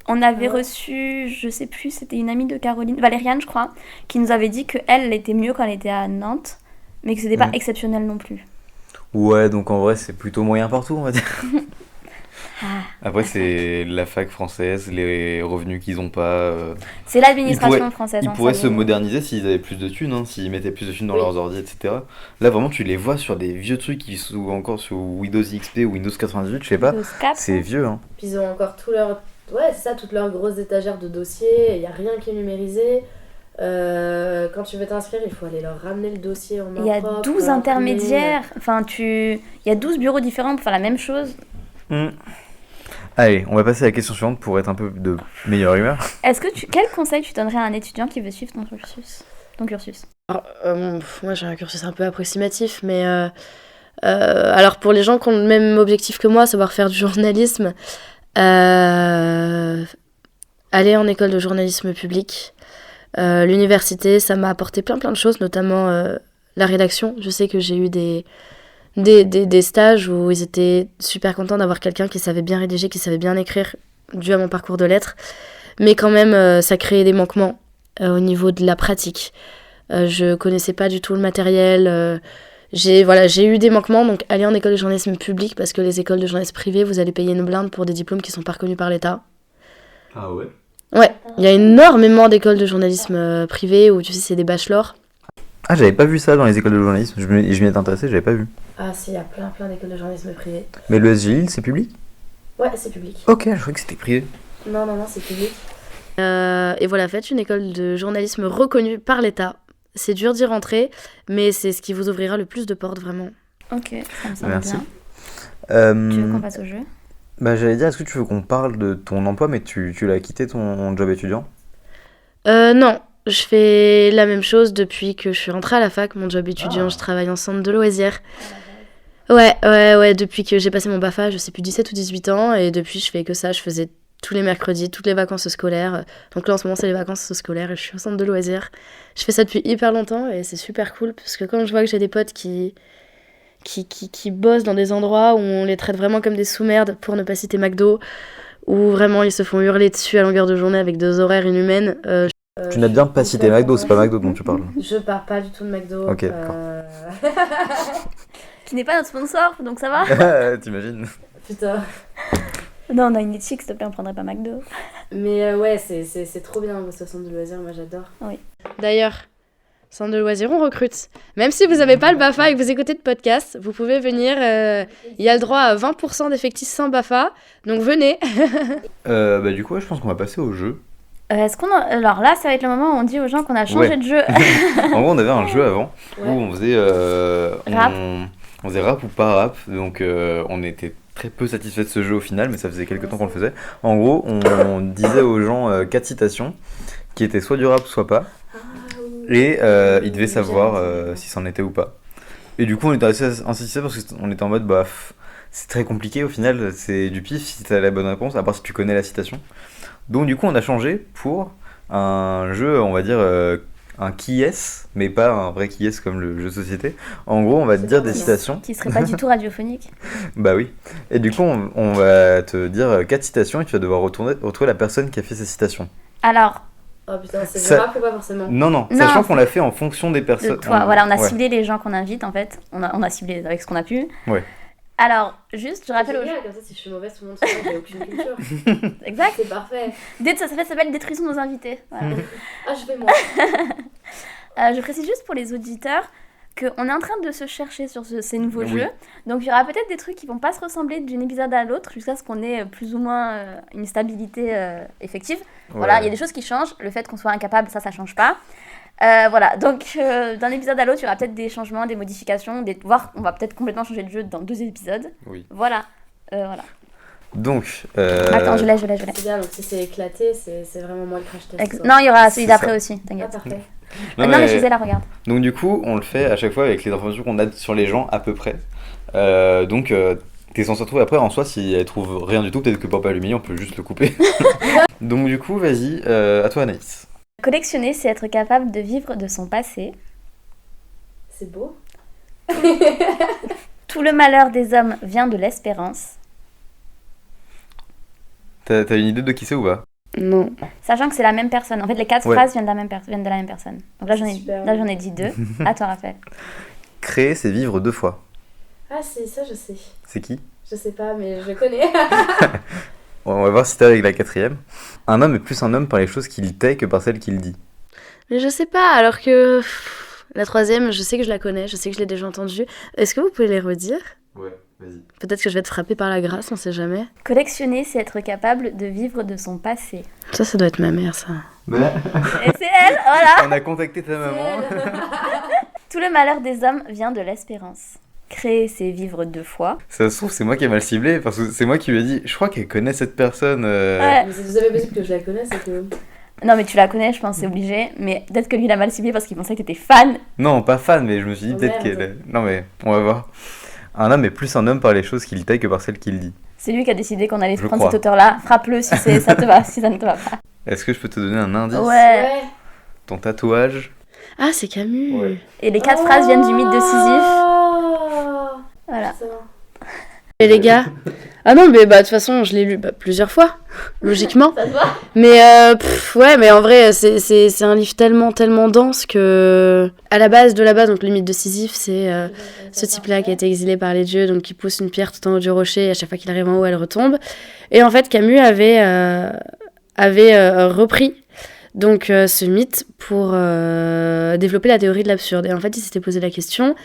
Speaker 8: On avait reçu, je sais plus, c'était une amie de Caroline, Valériane, je crois, qui nous avait dit qu'elle était mieux quand elle était à Nantes, mais que c'était pas exceptionnel non plus.
Speaker 1: Ouais, donc en vrai, c'est plutôt moyen partout, on va dire. Après, c'est la fac française, les revenus qu'ils ont pas.
Speaker 8: C'est l'administration française.
Speaker 1: Ils pourraient se moderniser s'ils avaient plus de thunes, s'ils mettaient plus de thunes dans leurs ordi, etc. Là, vraiment, tu les vois sur des vieux trucs qui sont encore sur Windows XP ou Windows 98, je sais pas. C'est vieux, hein.
Speaker 7: Puis ils ont encore tout leur... Ouais, c'est ça, toutes leurs grosses étagères de dossiers. Il n'y a rien qui est numérisé. Quand tu veux t'inscrire, il faut aller leur ramener le dossier en main propre.
Speaker 8: Il y a 12 intermédiaires. Enfin, il y a 12 bureaux différents pour faire la même chose.
Speaker 1: Allez, on va passer à la question suivante pour être un peu de meilleure humeur.
Speaker 8: Quel conseil tu donnerais à un étudiant qui veut suivre ton cursus?
Speaker 7: Alors, moi j'ai un cursus un peu approximatif, mais alors pour les gens qui ont le même objectif que moi, savoir faire du journalisme, aller en école de journalisme public. L'université, ça m'a apporté plein de choses, notamment la rédaction. Je sais que j'ai eu des stages où ils étaient super contents d'avoir quelqu'un qui savait bien rédiger, qui savait bien écrire, dû à mon parcours de lettres. Mais quand même, ça créait des manquements au niveau de la pratique. Je connaissais pas du tout le matériel. j'ai eu des manquements, donc allez en école de journalisme public, parce que les écoles de journalisme privées, vous allez payer une blinde pour des diplômes qui sont pas reconnus par l'État.
Speaker 1: Ah ouais?
Speaker 7: Ouais, il y a énormément d'écoles de journalisme privées où tu sais, c'est des bachelors.
Speaker 1: Ah, j'avais pas vu ça dans les écoles de journalisme. Je m'y étais intéressé, j'avais pas vu.
Speaker 7: Ah si, il y a plein d'écoles de journalisme privées.
Speaker 1: Mais le SG Lille, c'est public?
Speaker 7: Ouais, c'est public.
Speaker 1: Ok, je croyais que c'était privé.
Speaker 7: Non, c'est public. Et voilà, faites une école de journalisme reconnue par l'État. C'est dur d'y rentrer, mais c'est ce qui vous ouvrira le plus de portes, vraiment.
Speaker 8: Ok, ça me semble
Speaker 1: Merci.
Speaker 8: bien. Tu veux qu'on passe au jeu?
Speaker 1: Bah, j'allais dire, est-ce que tu veux qu'on parle de ton emploi, mais tu l'as quitté ton job étudiant?
Speaker 7: Non, je fais la même chose depuis que je suis rentrée à la fac. Mon job étudiant, je travaille en centre de loisirs. Ouais, depuis que j'ai passé mon BAFA, je sais plus, 17 ou 18 ans, et depuis, je fais que ça. Je faisais tous les mercredis, toutes les vacances scolaires. Donc là, en ce moment, c'est les vacances scolaires et je suis au centre de loisirs. Je fais ça depuis hyper longtemps et c'est super cool parce que quand je vois que j'ai des potes qui bossent dans des endroits où on les traite vraiment comme des sous-merdes, pour ne pas citer McDo, où vraiment ils se font hurler dessus à longueur de journée avec des horaires inhumaines.
Speaker 1: Tu n'as bien pas cité McDo, c'est pas McDo dont tu parles.
Speaker 7: Je parle pas du tout de McDo.
Speaker 1: Ok, d'accord.
Speaker 8: Qui n'est pas notre sponsor, donc ça va.
Speaker 1: T'imagines?
Speaker 7: Putain.
Speaker 8: Non, on a une éthique, s'il te plaît, on prendrait pas McDo.
Speaker 7: Mais ouais, c'est trop bien, ce centre de loisirs, moi j'adore.
Speaker 8: Oui.
Speaker 7: D'ailleurs, centre de loisirs, on recrute. Même si vous n'avez pas le BAFA et que vous écoutez de podcast, vous pouvez venir. Il y a le droit à 20% d'effectifs sans BAFA, donc venez.
Speaker 1: Bah du coup, ouais, je pense qu'on va passer au jeu.
Speaker 8: Alors là, ça va être le moment où on dit aux gens qu'on a changé de jeu.
Speaker 1: En gros, on avait un jeu avant où
Speaker 7: Ouais.
Speaker 1: on faisait
Speaker 8: Rap.
Speaker 1: on faisait rap ou pas rap, donc on était très peu satisfait de ce jeu au final, mais ça faisait quelques temps qu'on le faisait. En gros, on disait aux gens 4 citations qui étaient soit du rap, soit pas, et ils devaient savoir si c'en était ou pas. Et du coup, on était assez insatisfait parce qu'on était en mode bah c'est très compliqué au final, c'est du pif si t'as la bonne réponse, à part si tu connais la citation. Donc du coup, on a changé pour un jeu, on va dire un qui est, mais pas un vrai qui est comme le jeu de société. En gros, on va te dire des citations.
Speaker 8: Qui serait pas du tout radiophonique.
Speaker 1: Bah oui. Et du coup, on va te dire 4 citations et tu vas devoir retrouver la personne qui a fait ces citations.
Speaker 8: Alors,
Speaker 7: Oh putain, c'est
Speaker 1: Ça-
Speaker 7: du rap ou pas forcément?
Speaker 1: Non,
Speaker 8: Non,
Speaker 1: sachant qu'on l'a fait en fonction des
Speaker 8: de
Speaker 1: personnes.
Speaker 8: toi, voilà, on a
Speaker 1: Ouais.
Speaker 8: ciblé les gens qu'on invite en fait. On a ciblé avec ce qu'on a pu.
Speaker 1: Ouais.
Speaker 8: Alors, juste, je rappelle aux gens.
Speaker 7: Génial, comme ça, si je suis mauvaise, tout le monde sait que j'ai aucune culture.
Speaker 8: Exact.
Speaker 7: C'est parfait.
Speaker 8: Ça s'appelle Détruisons nos invités. Voilà.
Speaker 7: Ah, je vais moi.
Speaker 8: Je précise juste pour les auditeurs qu'on est en train de se chercher sur ces nouveaux
Speaker 1: Oui.
Speaker 8: jeux. Donc il y aura peut-être des trucs qui vont pas se ressembler d'un épisode à l'autre jusqu'à ce qu'on ait plus ou moins une stabilité effective. Voilà, il y a des choses qui changent. Le fait qu'on soit incapable, ça change pas. Voilà, donc d'un épisode à l'autre, il y aura peut-être des changements, des modifications, voire on va peut-être complètement changer de jeu dans 2 épisodes.
Speaker 1: Oui.
Speaker 8: Voilà. Voilà.
Speaker 1: Donc.
Speaker 8: Attends, je l'ai.
Speaker 7: C'est bien, donc si c'est éclaté, c'est vraiment moi le crash test.
Speaker 8: Non, il y aura celui
Speaker 1: C'est
Speaker 8: d'après
Speaker 1: ça.
Speaker 8: aussi,
Speaker 7: Ah,
Speaker 8: t'inquiète.
Speaker 7: parfait.
Speaker 8: Non, mais chez elle, regarde.
Speaker 1: Donc du coup, on le fait à chaque fois avec les informations qu'on a sur les gens à peu près. Donc t'es censé retrouver après en soi si elle trouve rien du tout, peut-être que pour pas l'humilier, on peut juste le couper. Donc du coup, vas-y, à toi Anaïs.
Speaker 8: Collectionner, c'est être capable de vivre de son passé.
Speaker 7: C'est beau.
Speaker 8: Tout le malheur des hommes vient de l'espérance.
Speaker 1: T'as une idée de qui c'est ou pas?
Speaker 7: Non.
Speaker 8: Sachant que c'est la même personne. En fait, les 4
Speaker 1: Ouais.
Speaker 8: phrases viennent de la même personne. Donc là, j'en
Speaker 7: Super.
Speaker 8: ai dit 2. À toi, Raphaël.
Speaker 1: Créer, c'est vivre 2 fois.
Speaker 7: Ah, c'est ça, je sais.
Speaker 1: C'est qui?
Speaker 7: Je sais pas, mais je connais.
Speaker 1: On va voir si t'es avec la 4e. Un homme est plus un homme par les choses qu'il tait que par celles qu'il dit.
Speaker 7: Mais je sais pas, alors que la 3e, je sais que je la connais, je sais que je l'ai déjà entendue. Est-ce que vous pouvez les redire?
Speaker 1: Ouais, vas-y.
Speaker 7: Peut-être que je vais être frappée par la grâce, on sait jamais.
Speaker 8: Collectionner, c'est être capable de vivre de son passé.
Speaker 7: Ça doit être ma mère, ça.
Speaker 8: Et c'est elle, voilà.
Speaker 1: On a contacté ta maman.
Speaker 8: Tout le malheur des hommes vient de l'espérance. Créer, c'est vivre 2 fois.
Speaker 1: Ça se trouve, c'est moi qui ai mal ciblé parce que c'est moi qui lui ai dit, je crois qu'elle connaît cette personne.
Speaker 8: Ouais.
Speaker 7: Mais si vous avez besoin que je la connaisse, c'est que...
Speaker 8: Non, mais tu la connais, je pense, c'est obligé. Mais peut-être que lui, il a mal ciblé parce qu'il pensait que t'étais fan.
Speaker 1: Non, pas fan, mais je me suis dit
Speaker 7: Oh,
Speaker 1: peut-être
Speaker 7: merde.
Speaker 1: qu'elle. Non, mais on va voir. Un homme est plus un homme par les choses qu'il tait que par celles qu'il dit.
Speaker 8: C'est lui qui a décidé qu'on allait
Speaker 1: Je
Speaker 8: prendre
Speaker 1: crois.
Speaker 8: cet auteur-là. Frappe-le si ça te va, si ça ne te va pas.
Speaker 1: Est-ce que je peux te donner un indice?
Speaker 8: Ouais.
Speaker 1: Ton tatouage.
Speaker 7: Ah, c'est Camus.
Speaker 1: Ouais.
Speaker 8: Et les 4 phrases viennent du mythe de Sisyphe.
Speaker 7: Oh
Speaker 8: Voilà.
Speaker 7: Et les gars, Ah non, mais de toute façon, je l'ai lu plusieurs fois, logiquement.
Speaker 8: Ça te va?
Speaker 7: Mais ouais, mais en vrai, c'est un livre tellement dense que... À la base, donc le mythe de Sisyphe, c'est ce type-là qui a été exilé par les dieux, donc qui pousse une pierre tout en haut du rocher, et à chaque fois qu'il arrive en haut, elle retombe. Et en fait, Camus avait repris donc ce mythe pour développer la théorie de l'absurde. Et en fait, il s'était posé la question,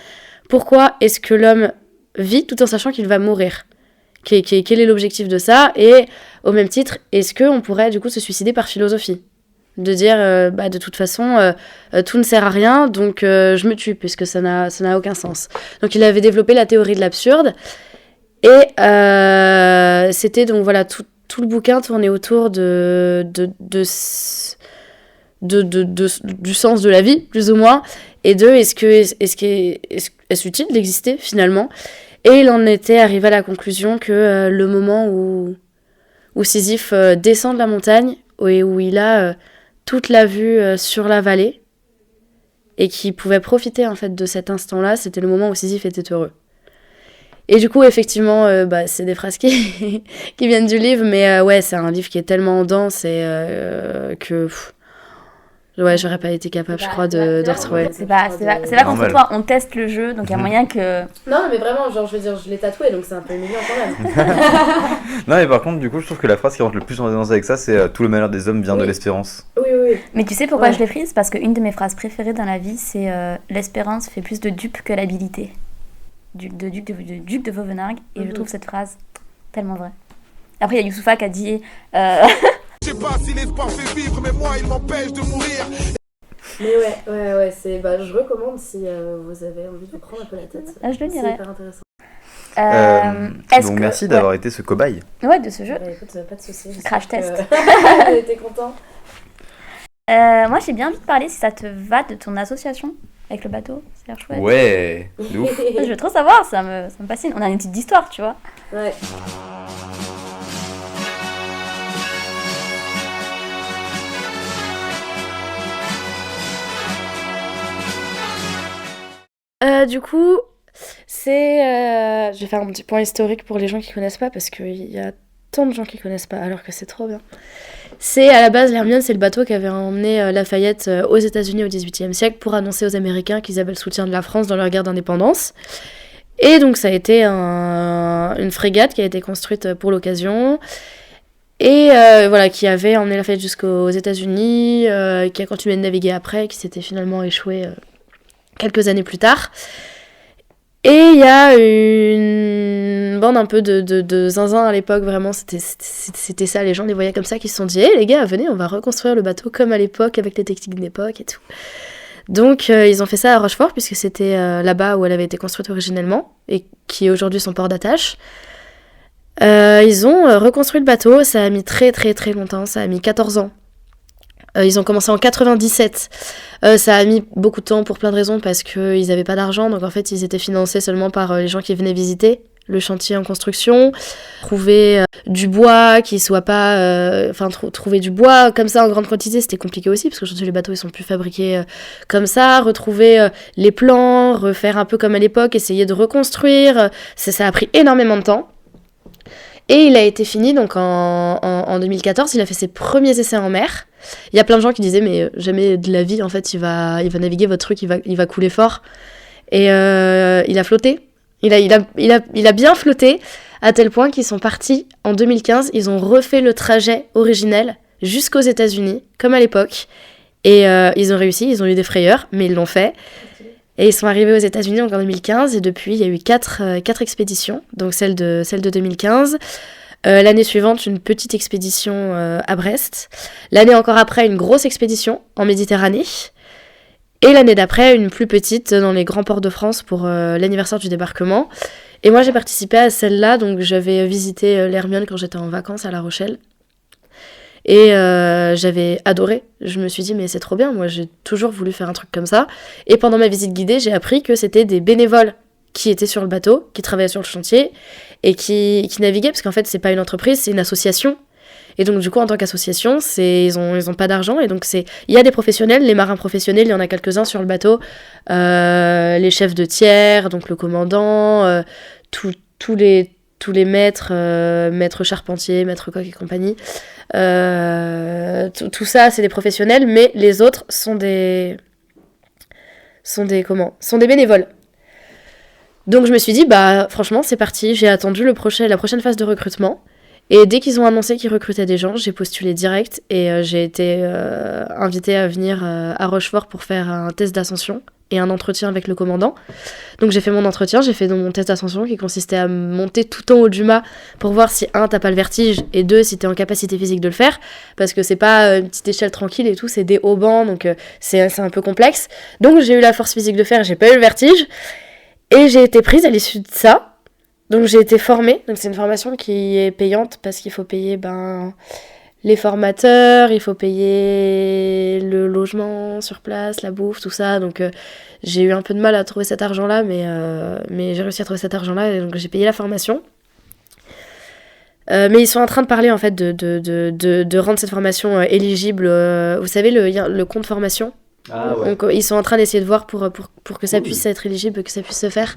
Speaker 7: pourquoi est-ce que l'homme vit tout en sachant qu'il va mourir ? Quel est l'objectif de ça ? Et au même titre, est-ce qu'on pourrait du coup se suicider par philosophie ? De dire, de toute façon, tout ne sert à rien, donc je me tue, puisque ça n'a aucun sens. Donc il avait développé la théorie de l'absurde, et c'était donc voilà, tout le bouquin tournait autour du sens de la vie, plus ou moins, et est-ce utile d'exister finalement ? Et il en était arrivé à la conclusion que le moment où Sisyphe descend de la montagne, et où il a toute la vue sur la vallée, et qu'il pouvait profiter en fait de cet instant-là, c'était le moment où Sisyphe était heureux. Et du coup, effectivement, c'est des phrases qui viennent du livre, mais ouais, c'est un livre qui est tellement dense et que... Ouais, j'aurais pas été capable, je crois, de retrouver.
Speaker 8: C'est pas contre toi, on teste le jeu, donc il y a moyen que...
Speaker 7: Non, mais vraiment, genre, je veux dire, je l'ai tatoué, donc c'est un peu humiliant quand même.
Speaker 1: Non, mais par contre, du coup, je trouve que la phrase qui rentre le plus en résonance avec ça, c'est tout le malheur des hommes vient de l'espérance.
Speaker 7: Oui.
Speaker 8: Mais tu sais pourquoi je l'ai prise ? Parce qu'une de mes phrases préférées dans la vie, c'est l'espérance fait plus de dupes que l'habilité. Duc de Vauvenargues, et je trouve cette phrase tellement vraie. Après, il y a Youssoupha qui a dit...
Speaker 5: Je sais pas si l'espoir fait vivre, mais moi il m'empêche de mourir.
Speaker 7: Mais ouais, c'est... je recommande si vous avez envie de vous prendre un peu la tête.
Speaker 8: Je le dirais.
Speaker 7: C'est hyper intéressant.
Speaker 1: Donc merci d'avoir été ce cobaye.
Speaker 8: Ouais, de ce jeu.
Speaker 7: Écoute, pas de soucis.
Speaker 8: Crash test.
Speaker 7: T'es content ?
Speaker 8: Moi, j'ai bien envie de parler, si ça te va, de ton association avec le bateau. C'est l'air chouette.
Speaker 1: Ouais, de ouf.
Speaker 8: Je veux trop savoir, ça me fascine. On a une petite histoire, tu vois.
Speaker 7: Ouais. Du coup, je vais faire un petit point historique pour les gens qui connaissent pas, parce qu'il y a tant de gens qui connaissent pas, alors que c'est trop bien. C'est à la base, l'Hermione, c'est le bateau qui avait emmené Lafayette aux États-Unis au XVIIIe siècle pour annoncer aux Américains qu'ils avaient le soutien de la France dans leur guerre d'indépendance. Et donc ça a été une frégate qui a été construite pour l'occasion, et voilà, qui avait emmené Lafayette jusqu'aux États-Unis, qui a continué de naviguer après, qui s'était finalement échoué quelques années plus tard. Et il y a une bande un peu de zinzins à l'époque, vraiment, c'était ça, les gens les voyaient comme ça, qui se sont dit, les gars, venez, on va reconstruire le bateau comme à l'époque, avec les techniques d'époque et tout. Donc ils ont fait ça à Rochefort, puisque c'était là-bas où elle avait été construite originellement, et qui est aujourd'hui son port d'attache. Ils ont reconstruit le bateau, ça a mis très très très longtemps, ça a mis 14 ans. Ils ont commencé en 97. Ça a mis beaucoup de temps pour plein de raisons, parce qu'ils n'avaient pas d'argent, donc en fait ils étaient financés seulement par les gens qui venaient visiter le chantier en construction, trouver du bois qui soit pas... trouver du bois comme ça en grande quantité, c'était compliqué aussi, parce qu'aujourd'hui les bateaux ils sont plus fabriqués comme ça, retrouver les plans, refaire un peu comme à l'époque, essayer de reconstruire, ça a pris énormément de temps. Et il a été fini donc en 2014, il a fait ses premiers essais en mer. Il y a plein de gens qui disaient, mais jamais de la vie, en fait, il va naviguer, votre truc, il va couler fort. Et il a flotté. Il a bien flotté, à tel point qu'ils sont partis en 2015. Ils ont refait le trajet originel jusqu'aux États-Unis, comme à l'époque. Et ils ont réussi, ils ont eu des frayeurs, mais ils l'ont fait. Et ils sont arrivés aux États-Unis donc en 2015, et depuis, il y a eu 4 expéditions, donc celle de 2015. L'année suivante, une petite expédition à Brest. L'année encore après, une grosse expédition en Méditerranée. Et l'année d'après, une plus petite dans les grands ports de France pour l'anniversaire du débarquement. Et moi, j'ai participé à celle-là, donc j'avais visité l'Hermione quand j'étais en vacances à La Rochelle. Et j'avais adoré. Je me suis dit, mais c'est trop bien, moi j'ai toujours voulu faire un truc comme ça. Et pendant ma visite guidée, j'ai appris que c'était des bénévoles qui étaient sur le bateau, qui travaillaient sur le chantier, et qui naviguaient, parce qu'en fait c'est pas une entreprise, c'est une association. Et donc du coup en tant qu'association, ils ont pas d'argent, et donc il y a des professionnels, les marins professionnels, il y en a quelques-uns sur le bateau, les chefs de tiers, donc le commandant, tous tous les maîtres, maîtres charpentiers, maîtres coq et compagnie. Tout ça, c'est des professionnels, mais les autres sont des bénévoles. Donc je me suis dit, bah franchement, c'est parti. J'ai attendu la prochaine phase de recrutement. Et dès qu'ils ont annoncé qu'ils recrutaient des gens, j'ai postulé direct et j'ai été invitée à venir à Rochefort pour faire un test d'ascension et un entretien avec le commandant. Donc j'ai fait mon entretien, j'ai fait mon test d'ascension qui consistait à monter tout en haut du mât pour voir si 1, t'as pas le vertige et 2, si t'es en capacité physique de le faire, parce que c'est pas une petite échelle tranquille et tout, c'est des hauts bancs, donc c'est un peu complexe. Donc j'ai eu la force physique de faire, j'ai pas eu le vertige et j'ai été prise à l'issue de ça. Donc j'ai été formée, donc c'est une formation qui est payante parce qu'il faut payer les formateurs, il faut payer le logement sur place, la bouffe, tout ça. Donc j'ai eu un peu de mal à trouver cet argent-là, mais j'ai réussi à trouver cet argent-là et donc j'ai payé la formation. Mais ils sont en train de parler en fait de rendre cette formation éligible. Vous savez, le compte formation.
Speaker 1: Ah ouais.
Speaker 7: Donc ils sont en train d'essayer de voir pour que ça puisse être éligible, que ça puisse se faire.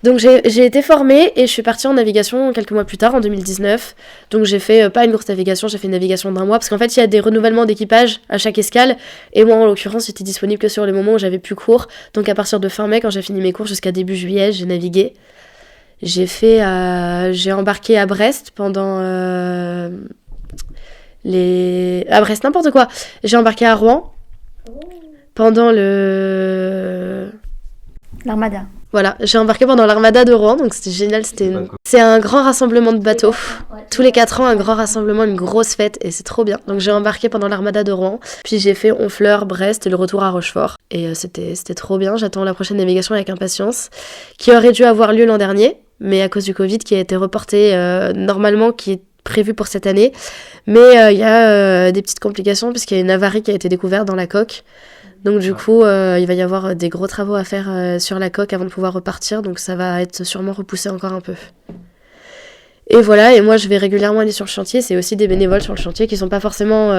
Speaker 7: Donc j'ai été formée et je suis partie en navigation quelques mois plus tard, en 2019. Donc j'ai fait pas une grosse navigation, j'ai fait une navigation d'1 mois, parce qu'en fait il y a des renouvellements d'équipage à chaque escale, et moi en l'occurrence j'étais disponible que sur les moments où j'avais plus cours. Donc à partir de fin mai, quand j'ai fini mes cours, jusqu'à début juillet, j'ai navigué. J'ai embarqué à Brest pendant à Brest, n'importe quoi. J'ai embarqué à Rouen pendant
Speaker 8: L'Armada.
Speaker 7: Voilà, j'ai embarqué pendant l'Armada de Rouen, donc c'était génial. C'est un grand rassemblement de bateaux. Tous les 4 ans, un grand rassemblement, une grosse fête, et c'est trop bien. Donc j'ai embarqué pendant l'Armada de Rouen, puis j'ai fait Honfleur, Brest et le retour à Rochefort. Et c'était trop bien, j'attends la prochaine navigation avec impatience, qui aurait dû avoir lieu l'an dernier, mais à cause du Covid, qui a été reporté normalement, qui est prévu pour cette année. Mais il y a des petites complications, puisqu'il y a une avarie qui a été découverte dans la coque. Donc du coup, il va y avoir des gros travaux à faire sur la coque avant de pouvoir repartir, donc ça va être sûrement repoussé encore un peu. Et voilà, et moi je vais régulièrement aller sur le chantier, c'est aussi des bénévoles sur le chantier qui sont pas forcément...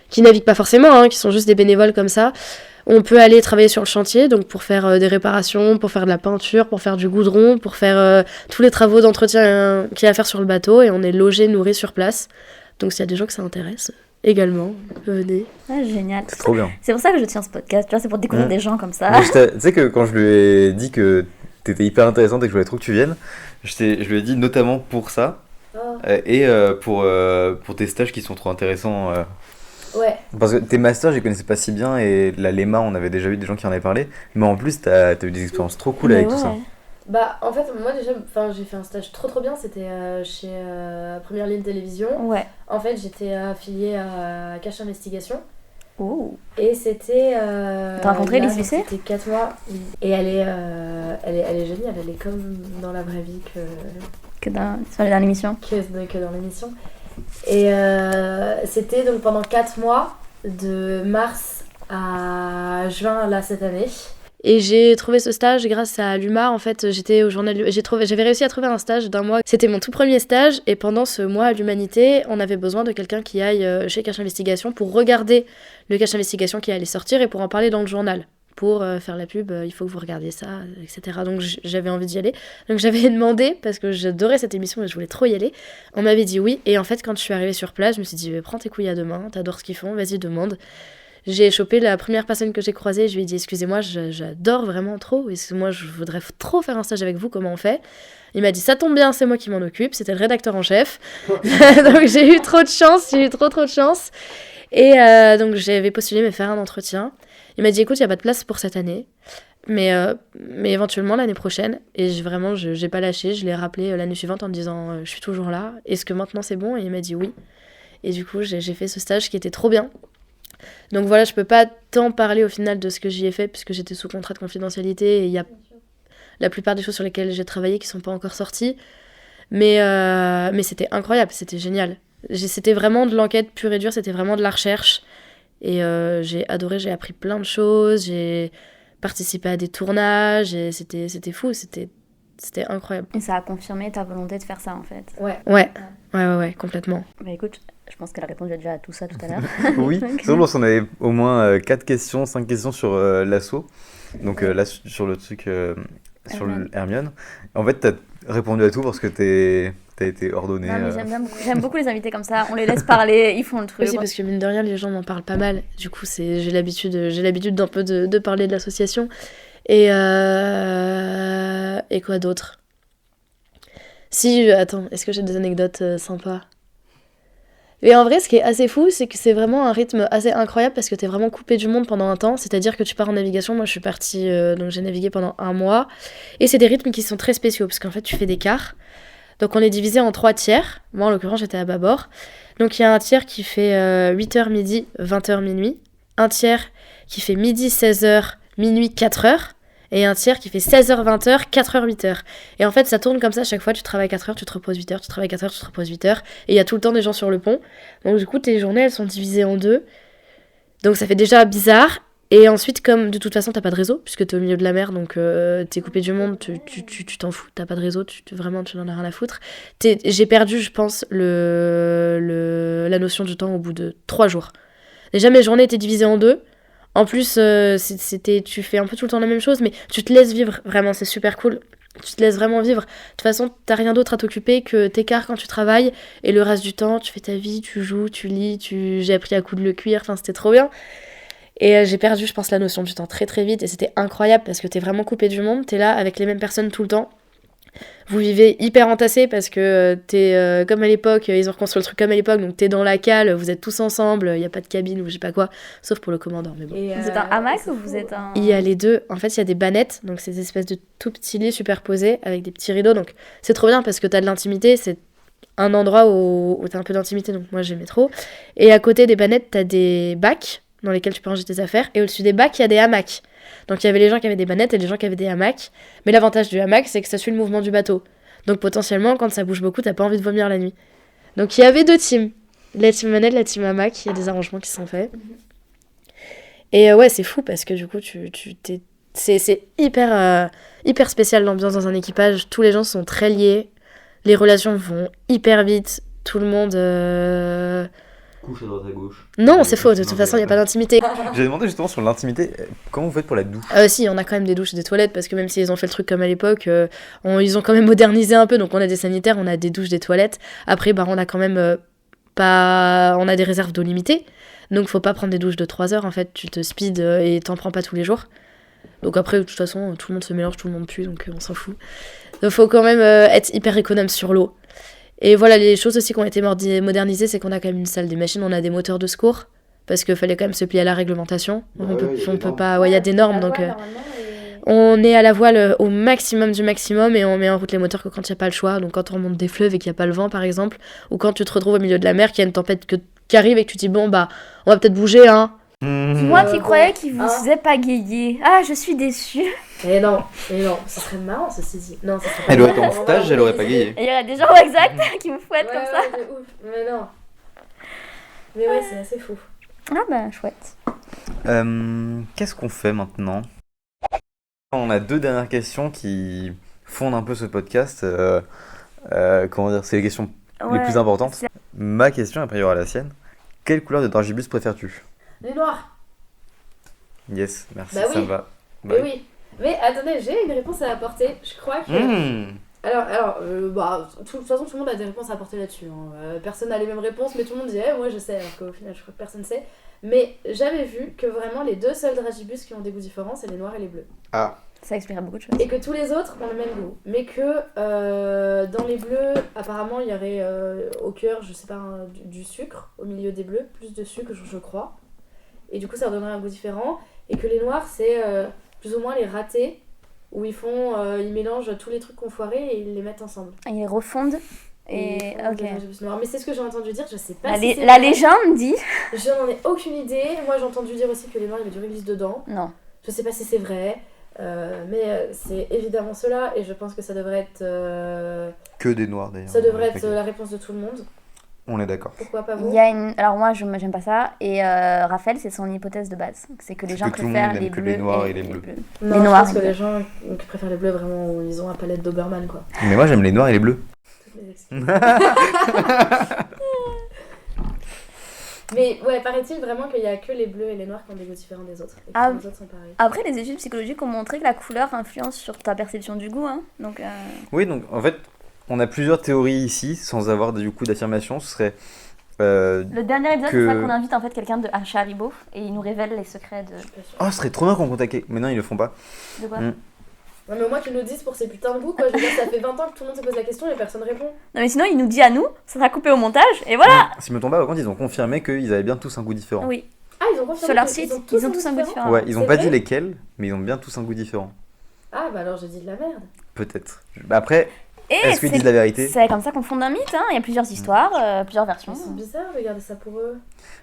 Speaker 7: qui naviguent pas forcément, hein, qui sont juste des bénévoles comme ça. On peut aller travailler sur le chantier, donc pour faire des réparations, pour faire de la peinture, pour faire du goudron, pour faire tous les travaux d'entretien qu'il y a à faire sur le bateau, et on est logé, nourri sur place. Donc s'il y a des gens que ça intéresse... également, venez.
Speaker 8: Ah, génial.
Speaker 1: C'est trop bien.
Speaker 8: C'est pour ça que je tiens ce podcast, tu vois, c'est pour découvrir des gens comme ça.
Speaker 1: Tu sais que quand je lui ai dit que t'étais hyper intéressante et que je voulais trop que tu viennes, je lui ai dit notamment pour ça et pour tes stages qui sont trop intéressants.
Speaker 7: Ouais.
Speaker 1: Parce que tes masters, je les connaissais pas si bien, et la LEMA, on avait déjà eu des gens qui en avaient parlé, mais en plus, t'as eu des expériences trop cool avec tout ça.
Speaker 7: Bah en fait moi déjà j'ai fait un stage trop bien, c'était chez Première Ligne Télévision.
Speaker 8: Ouais.
Speaker 7: En fait j'étais affiliée à Cache Investigation.
Speaker 8: Ouh.
Speaker 7: Et c'était
Speaker 8: T'as rencontré Lise Lucet ?
Speaker 7: C'était 4 mois. Et elle est géniale, elle est comme dans la vraie vie que
Speaker 8: dans l'émission.
Speaker 7: Que dans l'émission. Et c'était donc pendant 4 mois, de mars à juin là cette année. Et j'ai trouvé ce stage grâce à l'UMA. En fait, j'étais au journal. J'avais réussi à trouver un stage d'1 mois. C'était mon tout premier stage. Et pendant ce mois à l'Humanité, on avait besoin de quelqu'un qui aille chez Cache Investigation pour regarder le Cache Investigation qui allait sortir et pour en parler dans le journal. Pour faire la pub, il faut que vous regardiez ça, etc. Donc j'avais envie d'y aller. Donc j'avais demandé, parce que j'adorais cette émission et je voulais trop y aller. On m'avait dit oui. Et en fait, quand je suis arrivée sur place, je me suis dit prends tes couilles à deux mains, t'adores ce qu'ils font, vas-y, demande. J'ai chopé la première personne que j'ai croisée, je lui ai dit excusez-moi, j'adore vraiment trop, et moi je voudrais trop faire un stage avec vous, comment on fait ? Il m'a dit ça tombe bien, c'est moi qui m'en occupe, c'était le rédacteur en chef. Donc j'ai eu trop de chance, j'ai eu trop de chance. Et donc j'avais postulé mais faire un entretien. Il m'a dit écoute, il n'y a pas de place pour cette année, mais éventuellement l'année prochaine. Et j'ai pas lâché, je l'ai rappelé l'année suivante en me disant je suis toujours là, est-ce que maintenant c'est bon ? Et il m'a dit oui. Et du coup j'ai fait ce stage qui était trop bien. Donc voilà, je peux pas tant parler au final de ce que j'y ai fait puisque j'étais sous contrat de confidentialité et il y a la plupart des choses sur lesquelles j'ai travaillé qui sont pas encore sorties. Mais c'était incroyable, c'était génial. C'était vraiment de l'enquête pure et dure, c'était vraiment de la recherche. Et j'ai adoré, j'ai appris plein de choses, j'ai participé à des tournages, et c'était fou, c'était incroyable.
Speaker 8: Et ça a confirmé ta volonté de faire ça en fait.
Speaker 7: Ouais, complètement.
Speaker 8: Bah écoute, je pense qu'elle a répondu déjà à tout ça tout à l'heure.
Speaker 1: Oui, c'est drôle parce qu'on avait au moins 5 questions sur l'assaut. Donc là, sur le truc, sur le Hermione. En fait, répondu à tout parce que t'as été ordonné.
Speaker 8: Non, mais j'aime beaucoup les invités comme ça. On les laisse parler, ils font le truc.
Speaker 7: Aussi parce que mine de rien, les gens m'en parlent pas mal. Du coup, j'ai l'habitude d'un peu de parler de l'association. Et quoi d'autre? Si, attends, est-ce que j'ai des anecdotes sympas? Et en vrai, ce qui est assez fou, c'est que c'est vraiment un rythme assez incroyable parce que t'es vraiment coupé du monde pendant un temps. C'est-à-dire que tu pars en navigation. Moi, je suis partie, donc j'ai navigué pendant 1 mois. Et c'est des rythmes qui sont très spéciaux parce qu'en fait, tu fais des quarts. Donc, on est divisé en 3 tiers. Moi, en l'occurrence, j'étais à bâbord. Donc, il y a un tiers qui fait 8h midi, 20h minuit. Un tiers qui fait midi, 16h, minuit, 4h. Et un tiers qui fait 16h, 20h, 4h, 8h. Et en fait, ça tourne comme ça, chaque fois, tu travailles 4h, tu te reposes 8h, tu travailles 4h, tu te reposes 8h. Et il y a tout le temps des gens sur le pont. Donc du coup, tes journées, elles sont divisées en 2. Donc ça fait déjà bizarre. Et ensuite, comme de toute façon, t'as pas de réseau, puisque t'es au milieu de la mer, donc t'es coupé du monde, tu t'en fous, t'as pas de réseau, vraiment, tu n'en as rien à foutre. J'ai perdu, je pense, la notion du temps au bout de 3 jours. Déjà, mes journées étaient divisées en 2. En plus, tu fais un peu tout le temps la même chose, mais tu te laisses vivre, vraiment, c'est super cool. Tu te laisses vraiment vivre. De toute façon, t'as rien d'autre à t'occuper que tes quarts quand tu travailles, et le reste du temps, tu fais ta vie, tu joues, tu lis, j'ai appris à coudre le cuir, enfin, c'était trop bien. Et j'ai perdu, je pense, la notion du temps très très vite, et c'était incroyable parce que t'es vraiment coupé du monde, t'es là avec les mêmes personnes tout le temps. Vous vivez hyper entassés parce que t'es comme à l'époque, ils ont reconstruit le truc comme à l'époque, donc t'es dans la cale, vous êtes tous ensemble, il n'y a pas de cabine ou je sais pas quoi, sauf pour le commandant. Mais bon.
Speaker 8: Vous êtes un hamac ou vous êtes un...
Speaker 7: Il y a les deux, en fait il y a des bannettes, donc c'est des espèces de tout petits lits superposés avec des petits rideaux, donc c'est trop bien parce que t'as de l'intimité, c'est un endroit où t'as un peu d'intimité, donc moi j'aimais trop. Et à côté des bannettes, t'as des bacs dans lesquels tu peux ranger tes affaires, et au-dessus des bacs, il y a des hamacs. Donc il y avait les gens qui avaient des bannettes et les gens qui avaient des hamacs. Mais l'avantage du hamac, c'est que ça suit le mouvement du bateau. Donc potentiellement, quand ça bouge beaucoup, t'as pas envie de vomir la nuit. Donc il y avait 2 teams. La team manette, la team hamac. Il y a des arrangements qui sont faits. Et ouais, c'est fou parce que du coup, c'est hyper spécial l'ambiance dans un équipage. Tous les gens sont très liés. Les relations vont hyper vite. Tout le monde...
Speaker 1: Couche à droite à gauche.
Speaker 7: Non, c'est faux, de toute façon, il n'y a pas d'intimité.
Speaker 1: J'ai demandé justement sur l'intimité, comment vous faites pour la douche?
Speaker 7: Si, on a quand même des douches et des toilettes, parce que même s'ils ont fait le truc comme à l'époque, ils ont quand même modernisé un peu, donc on a des sanitaires, on a des douches, des toilettes. Après, on a quand même on a des réserves d'eau limitées, donc faut pas prendre des douches de 3 heures, en fait, tu te speed et t'en prends pas tous les jours. Donc après, de toute façon, tout le monde se mélange, tout le monde pue, donc on s'en fout. Donc faut quand même être hyper économe sur l'eau. Et voilà, les choses aussi qui ont été modernisées, c'est qu'on a quand même une salle des machines, on a des moteurs de secours, parce qu'il fallait quand même se plier à la réglementation. On peut pas... Ouais, il y a des normes, donc... On est à la voile au maximum du maximum, et on met en route les moteurs que quand il n'y a pas le choix. Donc quand on remonte des fleuves et qu'il n'y a pas le vent, par exemple, ou quand tu te retrouves au milieu de la mer, qu'il y a une tempête qui arrive et que tu te dis, bon, on va peut-être bouger, hein.
Speaker 8: Moi qui croyais qu'il vous faisait pagayer. Ah, je suis déçue.
Speaker 7: Et non, ce serait marrant, ceci dit. Non, ça serait pas
Speaker 1: Elle aurait été en
Speaker 7: marrant.
Speaker 1: stage, elle aurait pagayé.
Speaker 8: Et il y aurait des gens exacts qui vous fouettent comme ça.
Speaker 7: Ouais, de ouf. Mais non. Mais ouais, c'est assez fou.
Speaker 8: Ah bah, chouette.
Speaker 1: Qu'est-ce qu'on fait maintenant? On a 2 dernières questions qui fondent un peu ce podcast. Comment dire, c'est les questions les plus importantes. Ma question, après il y aura la sienne. Quelle couleur de dragibus préfères-tu?
Speaker 7: Les noirs.
Speaker 1: Yes, merci,
Speaker 7: Bah oui.
Speaker 1: ça me va.
Speaker 7: Mais oui. Mais attendez, j'ai une réponse à apporter. Je crois que... Alors, de toute façon, tout le monde a des réponses à apporter là-dessus. Hein. Personne n'a les mêmes réponses, mais tout le monde dit moi je sais, alors qu'au final, je crois que personne sait. Mais j'avais vu que vraiment les 2 seuls dragibus qui ont des goûts différents, c'est les noirs et les bleus.
Speaker 1: Ah.
Speaker 8: Ça expliquerait beaucoup de choses.
Speaker 7: Et que tous les autres ont le même goût. Mais que dans les bleus, apparemment, il y aurait au cœur, je sais pas, du sucre au milieu des bleus, plus de sucre, je crois. Et du coup, ça leur donnerait un goût différent. Et que les noirs, c'est plus ou moins les ratés, où ils mélangent tous les trucs qu'on foiré et ils les mettent ensemble.
Speaker 8: Ils les refondent. Et ok.
Speaker 7: Mais c'est ce que j'ai entendu dire, je sais pas
Speaker 8: La,
Speaker 7: si c'est
Speaker 8: la
Speaker 7: vrai.
Speaker 8: légende dit.
Speaker 7: Je n'en ai aucune idée. Moi, j'ai entendu dire aussi que les noirs, il y avait du réglisse dedans.
Speaker 8: Non.
Speaker 7: Je sais pas si c'est vrai. Mais c'est évidemment cela, et je pense que ça devrait être...
Speaker 1: Que des noirs d'ailleurs.
Speaker 7: Ça devrait être la réponse de tout le monde.
Speaker 1: On est d'accord.
Speaker 7: Pourquoi pas vous?
Speaker 8: Il y a une... Alors moi, j'aime pas ça. Et Raphaël, c'est son hypothèse de base. C'est que les gens
Speaker 1: Que tout le
Speaker 8: préfèrent
Speaker 1: monde
Speaker 8: les
Speaker 1: aime que
Speaker 8: bleus
Speaker 1: les noirs et les bleus.
Speaker 7: Non,
Speaker 8: Les
Speaker 7: je
Speaker 8: noirs
Speaker 7: pense
Speaker 8: et
Speaker 7: que
Speaker 8: bleus.
Speaker 7: les gens qui préfèrent les bleus, vraiment, ils ont un palette Doberman, quoi.
Speaker 1: Mais moi j'aime les noirs et les bleus.
Speaker 7: Toutes les excuses. Mais ouais, paraît-il vraiment qu'il y a que les bleus et les noirs qui ont des goûts différents des autres. Et que
Speaker 8: Ah.
Speaker 7: les autres sont pareils.
Speaker 8: Après, les études psychologiques ont montré que la couleur influence sur ta perception du goût. Hein. Donc,
Speaker 1: Oui, donc en fait, on a plusieurs théories ici, sans avoir du coup d'affirmation. Ce serait.
Speaker 8: le dernier épisode,
Speaker 1: Que-
Speaker 8: c'est ça qu'on invite en fait quelqu'un de chez Haribo et il nous révèle les secrets de.
Speaker 1: Oh, ce serait trop bien qu'on contacte. Mais non, ils le font pas.
Speaker 8: De quoi?
Speaker 1: Mm.
Speaker 7: Non, mais au moins qu'ils nous disent pour ces putains de goûts, quoi. Je veux dire, ça fait 20 ans que tout le monde se pose la question et personne répond.
Speaker 8: Non, mais sinon, il nous dit à nous, ça sera coupé au montage et voilà!
Speaker 1: Si je me trompe pas, par contre, ils ont confirmé qu'ils avaient bien tous un goût différent.
Speaker 8: Oui,
Speaker 7: Ah, ils ont confirmé
Speaker 8: sur leur
Speaker 7: qu'ils
Speaker 8: site,
Speaker 7: ont
Speaker 8: ils ont tous un goût différent.
Speaker 1: Ouais, ils ont
Speaker 7: C'est
Speaker 1: pas
Speaker 7: vrai
Speaker 1: dit lesquels, mais ils ont bien tous un goût différent.
Speaker 7: Ah, bah alors j'ai dit de la merde.
Speaker 1: Peut-être. Bah après,
Speaker 8: Et
Speaker 1: est-ce qu'ils disent la vérité?
Speaker 8: c'est comme ça qu'on fonde un mythe, hein. Il y a plusieurs histoires, plusieurs versions.
Speaker 7: Ils sont bizarres de garder ça pour eux.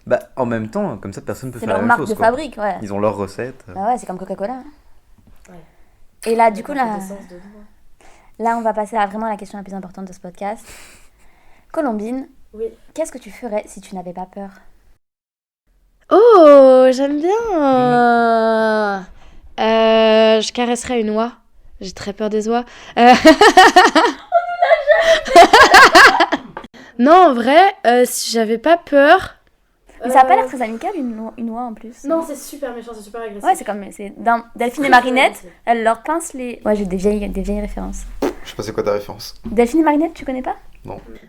Speaker 1: Bah en même temps, comme ça, personne peut
Speaker 8: C'est
Speaker 1: faire la
Speaker 8: leur
Speaker 1: même
Speaker 8: marque
Speaker 1: chose.
Speaker 8: de
Speaker 1: Quoi.
Speaker 8: fabrique, ouais.
Speaker 1: Ils ont leur recette.
Speaker 8: Bah ouais, c'est comme Coca-Cola.
Speaker 7: Ouais.
Speaker 8: Et là, du coup,
Speaker 7: Avec un
Speaker 8: là,
Speaker 7: peu d'essence dedans.
Speaker 8: là, on va passer à vraiment la question la plus importante de ce podcast. Colombine,
Speaker 7: Oui.
Speaker 8: qu'est-ce que tu ferais si tu n'avais pas peur?
Speaker 7: Oh, j'aime bien. Je caresserais une oie. J'ai très peur des oies. Non, en vrai, si j'avais pas peur.
Speaker 8: Mais ça a pas l'air très amical, une oie en plus.
Speaker 7: Non, c'est super méchant, c'est super agressif.
Speaker 8: Ouais, c'est comme dans Delphine et Marinette, elle leur pince les. Ouais, j'ai des vieilles références.
Speaker 1: Je sais pas c'est quoi ta référence.
Speaker 8: Delphine et Marinette, tu connais pas?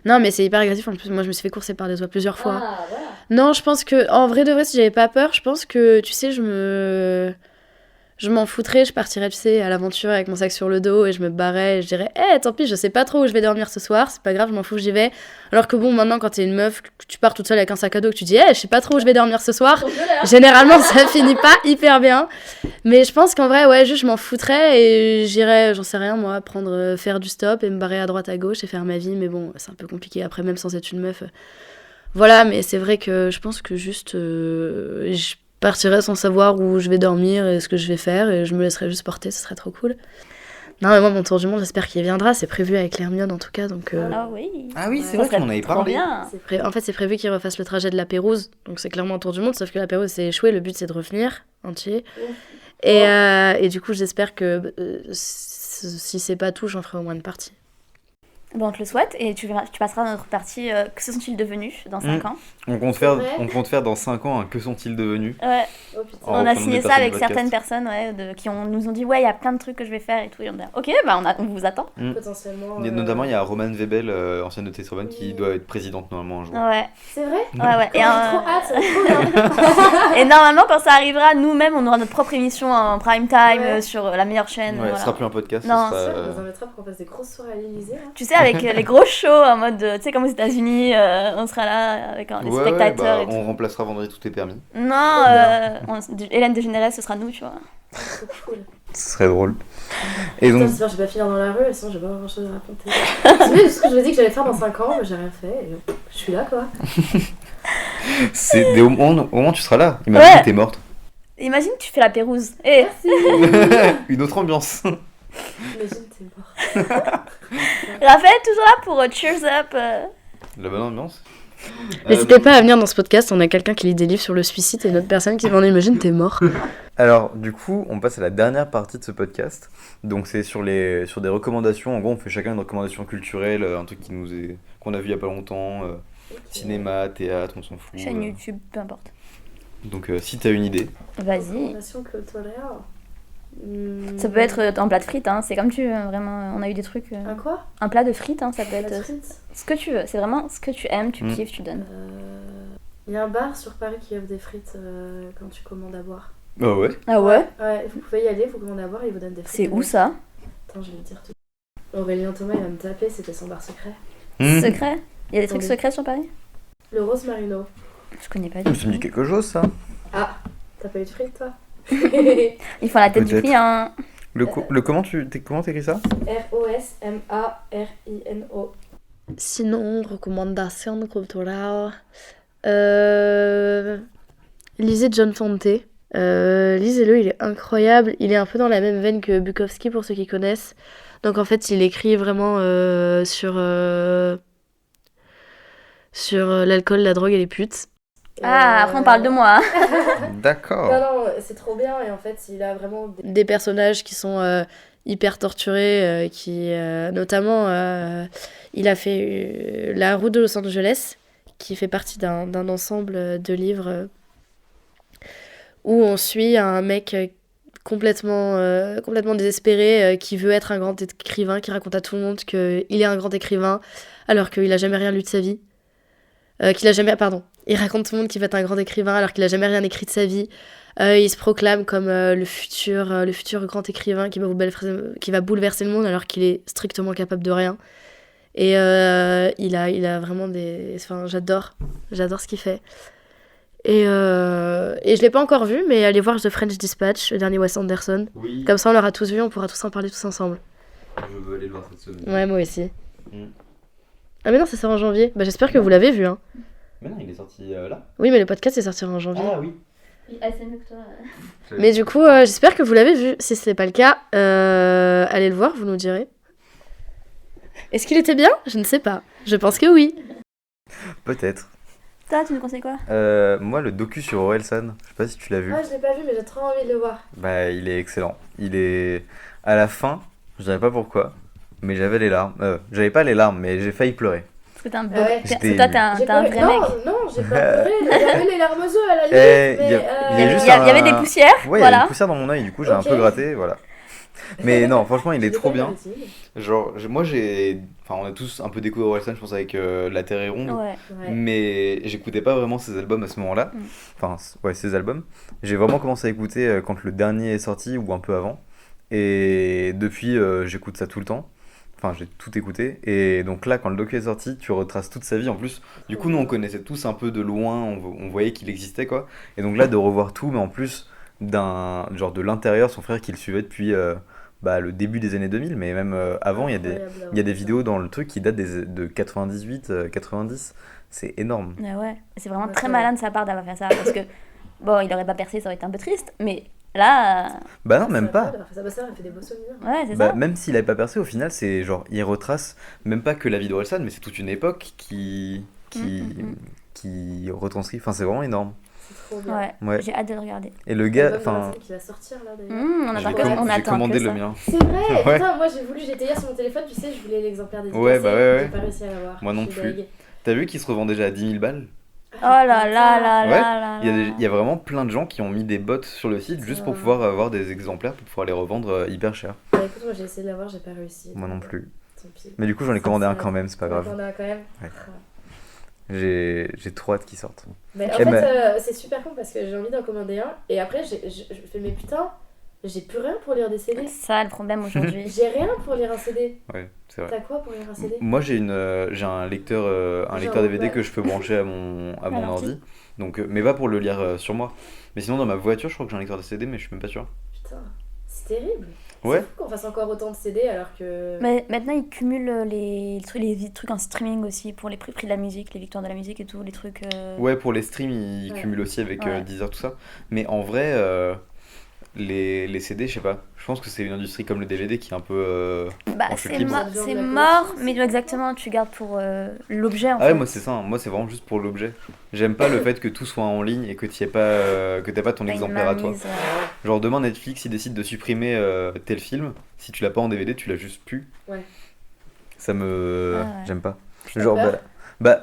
Speaker 7: Non, mais c'est hyper agressif en plus. Moi, je me suis fait courser par des oies plusieurs fois.
Speaker 8: Ah, voilà.
Speaker 7: Non, je pense que, en vrai de vrai, si j'avais pas peur, je pense que, tu sais, je m'en foutrais, je partirais, tu sais, à l'aventure avec mon sac sur le dos et je me barrais et je dirais, tant pis, je sais pas trop où je vais dormir ce soir, c'est pas grave, je m'en fous, j'y vais. Alors que bon, maintenant, quand t'es une meuf, que tu pars toute seule avec un sac à dos, que tu dis, je sais pas trop où je vais dormir ce soir, généralement, ça finit pas hyper bien. Mais je pense qu'en vrai, ouais, juste, je m'en foutrais et j'irais, j'en sais rien, moi, faire du stop et me barrer à droite, à gauche et faire ma vie. Mais bon, c'est un peu compliqué après, même sans être une meuf. Voilà, mais c'est vrai que je pense que juste, je partirais sans savoir où je vais dormir et ce que je vais faire et je me laisserais juste porter, ce serait trop cool. Non, mais moi, mon tour du monde, j'espère qu'il viendra, c'est prévu avec l'Hermione en tout cas, donc...
Speaker 8: Ah oui.
Speaker 1: Ah oui, c'est
Speaker 8: Ça
Speaker 1: vrai
Speaker 8: serait
Speaker 1: qu'on en avait
Speaker 8: trop
Speaker 1: parlé.
Speaker 8: bien.
Speaker 7: En fait, c'est prévu qu'ils refassent le trajet de la Pérouse, donc c'est clairement un tour du monde, sauf que la Pérouse s'est échouée, le but c'est de revenir entier. Et du coup, j'espère que si c'est pas tout, j'en ferai au moins une partie.
Speaker 8: Bon, on te le souhaite et tu passeras dans notre partie Que se sont-ils devenus dans 5 ans?
Speaker 1: On compte
Speaker 7: C'est vrai
Speaker 1: faire dans 5 ans un Que sont-ils devenus?
Speaker 8: Ouais,
Speaker 7: Oh putain.
Speaker 1: En
Speaker 8: on a
Speaker 1: reprenant
Speaker 8: signé
Speaker 1: des
Speaker 8: ça
Speaker 1: personnes
Speaker 8: avec
Speaker 1: du podcast.
Speaker 8: certaines personnes qui nous ont dit ouais, il y a plein de trucs que je vais faire et tout. Et on dit ok, bah on vous attend.
Speaker 7: Potentiellement...
Speaker 1: Notamment, il y a Romane Webel, ancienne de Tessoban, qui doit être présidente normalement un jour.
Speaker 8: Ouais,
Speaker 7: C'est vrai?
Speaker 8: ouais.
Speaker 7: J'ai trop hâte, ça va être trop bien.
Speaker 8: Et normalement, quand ça arrivera, nous-mêmes, on aura notre propre émission en prime time
Speaker 7: Ouais.
Speaker 8: Sur la meilleure chaîne.
Speaker 1: Ouais,
Speaker 8: voilà.
Speaker 1: ce sera plus un podcast,
Speaker 8: Non,
Speaker 1: ce sera,
Speaker 7: On nous invitera pour qu'on fasse des grosses soirées à l'Elysée.
Speaker 8: Tu sais, avec les gros shows en mode, tu sais, comme aux États-Unis, on sera là avec les
Speaker 1: Ouais,
Speaker 8: spectateurs
Speaker 1: bah,
Speaker 8: et tout.
Speaker 1: on remplacera Vendredi Tout est permis.
Speaker 8: Non, Hélène DeGeneres, ce sera nous, tu vois.
Speaker 7: C'est trop cool.
Speaker 1: Ce serait drôle. Et
Speaker 7: Putain,
Speaker 1: donc,
Speaker 7: j'espère que je vais pas finir dans la rue, sinon j'ai pas grand chose à raconter. C'est juste ce que je me dis que j'allais faire dans 5 ans, mais j'ai rien fait. Et je suis là, quoi.
Speaker 1: au moment tu seras là. Imagine
Speaker 8: Ouais.
Speaker 1: que t'es morte.
Speaker 8: Imagine, tu fais la Pérouse. Et
Speaker 1: Une autre ambiance.
Speaker 7: Imagine, t'es mort.
Speaker 8: Raphaël, toujours là pour Cheers Up.
Speaker 1: La bonne ambiance.
Speaker 7: N'hésitez pas à venir dans ce podcast, on a quelqu'un qui lit des livres sur le suicide et une autre personne qui m'en imagine, t'es mort.
Speaker 1: Alors, du coup, on passe à la dernière partie de ce podcast. Donc, c'est sur des recommandations. En gros, on fait chacun une recommandation culturelle, un truc qu'on a vu il y a pas longtemps. Cinéma, théâtre, on s'en fout.
Speaker 8: Chaîne YouTube, peu importe.
Speaker 1: Donc, si t'as une idée.
Speaker 8: Vas-y.
Speaker 7: culturelle.
Speaker 8: Ça peut être un plat de frites, hein. C'est comme tu veux, vraiment. On a eu des trucs.
Speaker 7: Un quoi?
Speaker 8: Un plat de frites, hein, ça peut
Speaker 7: La
Speaker 8: être
Speaker 7: frite.
Speaker 8: ce que tu veux. C'est vraiment ce que tu aimes, tu kiffes, tu donnes.
Speaker 7: Il y a un bar sur Paris qui offre des frites quand tu commandes à boire.
Speaker 1: Ah ouais.
Speaker 8: Ah ouais?
Speaker 7: Ouais, vous pouvez y aller, vous commandez à boire et ils vous donnent des frites.
Speaker 8: C'est où ça?
Speaker 7: Attends, je vais le dire tout. Aurélien Thomas, il va me taper, c'était son bar secret.
Speaker 8: Secret? Il y a des trucs
Speaker 7: Attendez.
Speaker 8: secrets sur Paris?
Speaker 7: Le Rose Marino.
Speaker 8: Je connais pas
Speaker 1: Ça
Speaker 8: du
Speaker 1: me dit
Speaker 8: tout.
Speaker 1: quelque chose, ça.
Speaker 7: Ah, t'as pas eu de frites, toi?
Speaker 8: Ils font la tête du
Speaker 1: Peut-être.
Speaker 8: client.
Speaker 1: Comment t'écris ça?
Speaker 7: R-O-S-M-A-R-I-N-O. Sinon, recommandation culturelle. Lisez John Fante. Lisez-le, il est incroyable. Il est un peu dans la même veine que Bukowski pour ceux qui connaissent. Donc en fait, il écrit vraiment sur l'alcool, la drogue et les putes.
Speaker 8: Ah, après on parle de moi. Hein.
Speaker 1: D'accord.
Speaker 7: Non, c'est trop bien et en fait, il a vraiment des personnages qui sont hyper torturés, notamment, il a fait La Route de Los Angeles, qui fait partie d'un ensemble de livres où on suit un mec complètement désespéré qui veut être un grand écrivain, qui raconte à tout le monde qu'il est un grand écrivain alors qu'il a jamais rien lu de sa vie. Il raconte à tout le monde qu'il va être un grand écrivain alors qu'il a jamais rien écrit de sa vie. Il se proclame comme le futur grand écrivain qui va bouleverser le monde alors qu'il est strictement capable de rien. Et il a vraiment des... Enfin, j'adore ce qu'il fait. Et je l'ai pas encore vu, mais allez voir The French Dispatch, le dernier Wes Anderson.
Speaker 1: Oui.
Speaker 7: Comme ça, on l'aura tous vu, on pourra tous en parler tous ensemble.
Speaker 1: Je veux aller le voir cette semaine.
Speaker 7: Ouais, moi aussi.
Speaker 1: Mm.
Speaker 7: Ah mais non, ça sort en janvier. Bah j'espère que vous l'avez vu, hein.
Speaker 1: Mais non, il est sorti là.
Speaker 7: Oui, mais le podcast est sorti en janvier.
Speaker 1: Ah oui.
Speaker 8: C'est mieux que toi.
Speaker 7: Mais du coup, j'espère que vous l'avez vu. Si ce n'est pas le cas, allez le voir, vous nous direz. Est-ce qu'il était bien ? Je ne sais pas. Je pense que oui.
Speaker 1: Peut-être.
Speaker 8: Toi, tu nous conseilles quoi ?
Speaker 1: Moi, le docu sur Orelsan, je sais pas si tu l'as vu.
Speaker 7: Ah, je l'ai pas vu, mais j'ai trop envie de le voir.
Speaker 1: Bah, il est excellent. Il est... À la fin, je savais pas pourquoi, mais j'avais les larmes. J'avais pas les larmes, mais j'ai failli pleurer.
Speaker 8: Parce que t'es un beau...
Speaker 7: Ouais.
Speaker 8: Parce que toi, t'es un vrai mec.
Speaker 7: Non, j'ai pas pleuré. J'avais les larmes aux yeux à la limite.
Speaker 1: Il y
Speaker 8: Il y avait des poussières,
Speaker 1: Ouais, il y
Speaker 8: voilà.
Speaker 1: avait des poussières dans mon œil, du coup j'ai un
Speaker 7: Ok.
Speaker 1: peu gratté, voilà. Mais non, franchement, il est
Speaker 7: J'ai
Speaker 1: trop
Speaker 7: pas
Speaker 1: bien.
Speaker 7: vu aussi.
Speaker 1: Genre, Enfin, on a tous un peu découvert Orelsan, je pense, avec La Terre est ronde.
Speaker 8: Ouais.
Speaker 7: Ouais.
Speaker 1: Mais j'écoutais pas vraiment ses albums à ce moment-là.
Speaker 8: Mm.
Speaker 1: Enfin, ouais, ses albums. J'ai vraiment commencé à écouter quand le dernier est sorti ou un peu avant. Et depuis, j'écoute ça tout le temps. Enfin, j'ai tout écouté. Et donc là, quand le docu est sorti, tu retraces toute sa vie. En plus, du coup, nous, on connaissait tous un peu de loin. On voyait qu'il existait, quoi. Et donc là, de revoir tout, mais en plus, genre de l'intérieur, son frère qui le suivait depuis le début des années 2000. Mais même avant, il y a des vidéos dans le truc qui datent de 98, 90. C'est énorme.
Speaker 8: Ouais. C'est vraiment
Speaker 7: Ouais,
Speaker 8: très
Speaker 7: ouais.
Speaker 8: malin de sa part d'avoir fait ça. Parce que, bon, il aurait pas percé, ça aurait été un peu triste. Mais là,
Speaker 1: Bah non, même pas.
Speaker 7: Ça fait des beaux souvenirs.
Speaker 8: ouais, c'est
Speaker 1: Bah,
Speaker 8: ça.
Speaker 1: même s'il avait pas percé, au final, c'est genre, il retrace même pas que la vie d'Orelsan, mais c'est toute une époque qui retranscrit. Enfin, c'est vraiment énorme.
Speaker 7: C'est trop bien.
Speaker 8: Ouais.
Speaker 1: Ouais.
Speaker 8: J'ai hâte de le regarder.
Speaker 1: Et le gars, enfin,
Speaker 7: qui va sortir là d'ailleurs.
Speaker 8: On
Speaker 1: j'ai
Speaker 8: attend
Speaker 1: j'ai commandé
Speaker 8: que
Speaker 1: le
Speaker 8: ça.
Speaker 1: mien.
Speaker 7: C'est vrai.
Speaker 1: Ouais.
Speaker 7: Putain, moi j'étais hier sur mon téléphone, tu sais, je voulais l'exemplaire des
Speaker 1: Ouais, bah ouais.
Speaker 7: J'ai pas réussi à l'avoir.
Speaker 1: Moi non
Speaker 7: Je suis
Speaker 1: plus.
Speaker 7: deg.
Speaker 1: T'as vu qu'il se revend déjà à 10 000 balles?
Speaker 8: Oh là là là
Speaker 1: Ouais.
Speaker 8: là là.
Speaker 1: Il y a vraiment plein de gens qui ont mis des bots sur le site juste pour pouvoir avoir des exemplaires pour pouvoir les revendre hyper cher.
Speaker 7: Bah écoute, moi j'ai essayé de l'avoir, j'ai pas réussi.
Speaker 1: Moi non plus.
Speaker 7: Tant pis.
Speaker 1: Mais du coup, j'en ai commandé un quand même, c'est pas grave.
Speaker 7: T'en as quand même.
Speaker 1: Ouais. J'ai trop hâte qu'ils sortent.
Speaker 7: Mais en
Speaker 1: Eh
Speaker 7: fait,
Speaker 1: ben-
Speaker 7: c'est super con parce que j'ai envie d'en commander un et après je fais mais putain, j'ai plus rien pour lire des CD.
Speaker 8: C'est ça le problème aujourd'hui.
Speaker 7: J'ai rien pour lire un CD.
Speaker 1: Ouais, c'est vrai.
Speaker 7: T'as quoi pour lire un CD?
Speaker 1: Moi j'ai un lecteur DVD
Speaker 7: ouais.
Speaker 1: que je peux brancher à mon
Speaker 8: l'ordi.
Speaker 1: ordi. Donc mais pas pour le lire sur moi. Mais sinon dans ma voiture, je crois que j'ai un lecteur de CD mais je suis même pas sûr.
Speaker 7: Putain, c'est terrible.
Speaker 1: Ouais.
Speaker 7: C'est fou qu'on fasse encore autant de CD alors que.
Speaker 8: Mais maintenant, ils cumulent les trucs en streaming aussi pour les prix de la musique, les victoires de la musique et tout, les trucs.
Speaker 1: Ouais, pour les streams, ils
Speaker 7: Ouais.
Speaker 1: cumulent aussi avec
Speaker 8: Ouais.
Speaker 1: Deezer tout ça. Mais en vrai les CD, je sais pas. Je pense que c'est une industrie comme le DVD qui est un peu
Speaker 8: Bah,
Speaker 1: en chute
Speaker 8: c'est
Speaker 1: libre.
Speaker 8: c'est mort, mais exactement, tu gardes pour l'objet en
Speaker 1: Ah ouais,
Speaker 8: fait.
Speaker 1: moi c'est ça, hein. Moi c'est vraiment juste pour l'objet. J'aime pas le fait que tout soit en ligne et que t'aies pas que t'aies pas ton
Speaker 8: T'as une
Speaker 1: exemplaire à toi.
Speaker 8: mainmise,
Speaker 1: Genre demain Netflix il décide de supprimer tel film, si tu l'as pas en DVD, tu l'as juste plus.
Speaker 7: Ouais.
Speaker 1: Ça me
Speaker 8: Ah ouais.
Speaker 1: j'aime pas.
Speaker 7: T'as
Speaker 1: Genre
Speaker 7: peur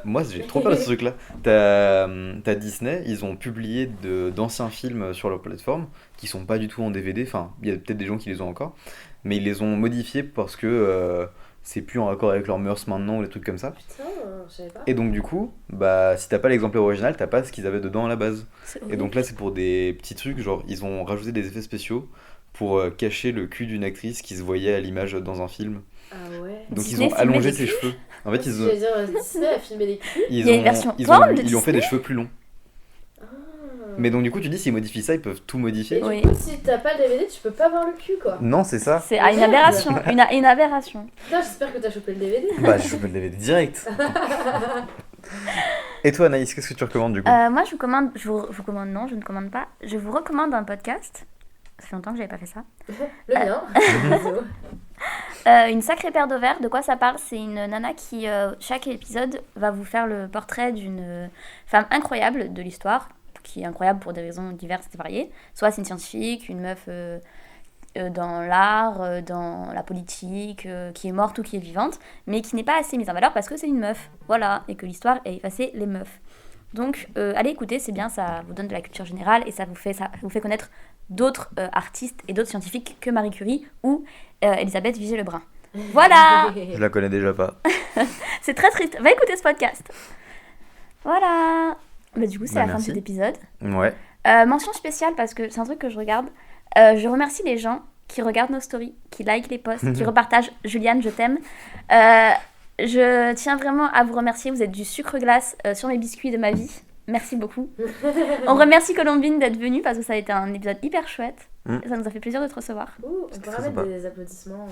Speaker 1: moi j'ai trop peur de ce truc là. T'as Disney, ils ont publié d'anciens films sur leur plateforme qui sont pas du tout en DVD, enfin il y a peut-être des gens qui les ont encore, mais ils les ont modifiés parce que c'est plus en raccord avec leurs mœurs maintenant ou des trucs comme ça.
Speaker 7: Putain, je savais pas.
Speaker 1: Et donc du coup, bah si t'as pas l'exemplaire original, t'as pas ce qu'ils avaient dedans à la base.
Speaker 8: c'est
Speaker 1: Et
Speaker 8: horrible.
Speaker 1: donc là c'est pour des petits trucs, genre ils ont rajouté des effets spéciaux pour cacher le cul d'une actrice qui se voyait à l'image dans un film.
Speaker 7: Ah ouais.
Speaker 1: Donc
Speaker 8: Disney
Speaker 1: ils ont
Speaker 8: filmait
Speaker 1: allongé
Speaker 8: des
Speaker 1: ses
Speaker 8: culs
Speaker 1: cheveux. En fait ils ont,
Speaker 7: J'allais dire, Disney a filmé des culs.
Speaker 1: ils
Speaker 8: Il y a une
Speaker 1: ont-
Speaker 8: version
Speaker 1: ils
Speaker 8: porn de
Speaker 1: ils lui ont fait des
Speaker 8: Disney
Speaker 1: cheveux plus longs.
Speaker 7: Ah.
Speaker 1: Mais donc du coup tu dis s'ils modifient ça, ils peuvent tout
Speaker 7: Et
Speaker 1: modifier.
Speaker 8: Oui.
Speaker 7: du coup, si t'as pas le DVD, tu peux pas voir le cul quoi.
Speaker 1: Non c'est ça.
Speaker 8: C'est une
Speaker 7: Merde.
Speaker 8: aberration, une aberration.
Speaker 7: Putain, j'espère que t'as chopé le DVD.
Speaker 1: Bah je peux le DVD direct. Et toi Anaïs, qu'est-ce que tu recommandes du coup?
Speaker 8: Moi, je vous commande, non, je ne commande pas. Je vous recommande un podcast. Ça fait longtemps que j'avais pas fait ça.
Speaker 7: Le mien. Bisous.
Speaker 8: Une sacrée paire d'ovaires. De quoi ça parle? C'est une nana qui, chaque épisode, va vous faire le portrait d'une femme incroyable de l'histoire, qui est incroyable pour des raisons diverses et variées. Soit c'est une scientifique, une meuf dans l'art, dans la politique, qui est morte ou qui est vivante, mais qui n'est pas assez mise en valeur parce que c'est une meuf. Voilà, et que l'histoire a effacé les meufs. Donc, allez écouter, c'est bien, ça vous donne de la culture générale et ça vous fait connaître d'autres artistes et d'autres scientifiques que Marie Curie ou Elisabeth Vigée-Lebrun. Voilà.
Speaker 1: Je la connais déjà pas.
Speaker 8: C'est très triste. Va écouter ce podcast. Voilà. Bah, du coup, c'est la fin de
Speaker 1: merci.
Speaker 8: cet épisode.
Speaker 1: Ouais.
Speaker 8: Mention spéciale parce que c'est un truc que je regarde. Je remercie les gens qui regardent nos stories, qui likent les posts, qui repartagent. Juliane, je t'aime. Je tiens vraiment à vous remercier. Vous êtes du sucre glace sur mes biscuits de ma vie. Merci beaucoup. On remercie Colombine d'être venue parce que ça a été un épisode hyper chouette. Ça nous a fait plaisir de te recevoir.
Speaker 7: On peut
Speaker 1: très
Speaker 7: mettre
Speaker 1: sympa.
Speaker 7: des applaudissements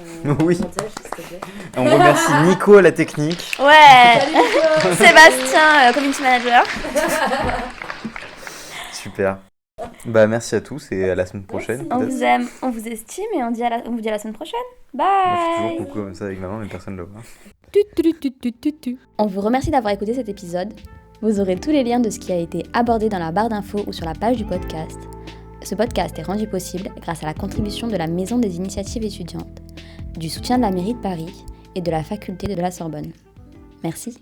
Speaker 1: Oui.
Speaker 7: montage, s'il te plaît.
Speaker 1: On remercie Nico à la technique.
Speaker 8: Ouais. Sébastien, community manager.
Speaker 1: Super. Bah merci à tous et à la semaine prochaine.
Speaker 8: On
Speaker 1: peut-être.
Speaker 8: vous aime, on vous estime et on vous dit à la semaine prochaine.
Speaker 1: Moi, je fais
Speaker 8: Bye.
Speaker 1: toujours coucou comme ça avec maman, mais personne ne le voit.
Speaker 8: On vous remercie d'avoir écouté cet épisode. Vous aurez tous les liens de ce qui a été abordé dans la barre d'infos ou sur la page du podcast. Ce podcast est rendu possible grâce à la contribution de la Maison des Initiatives étudiantes, du soutien de la mairie de Paris et de la faculté de la Sorbonne. Merci.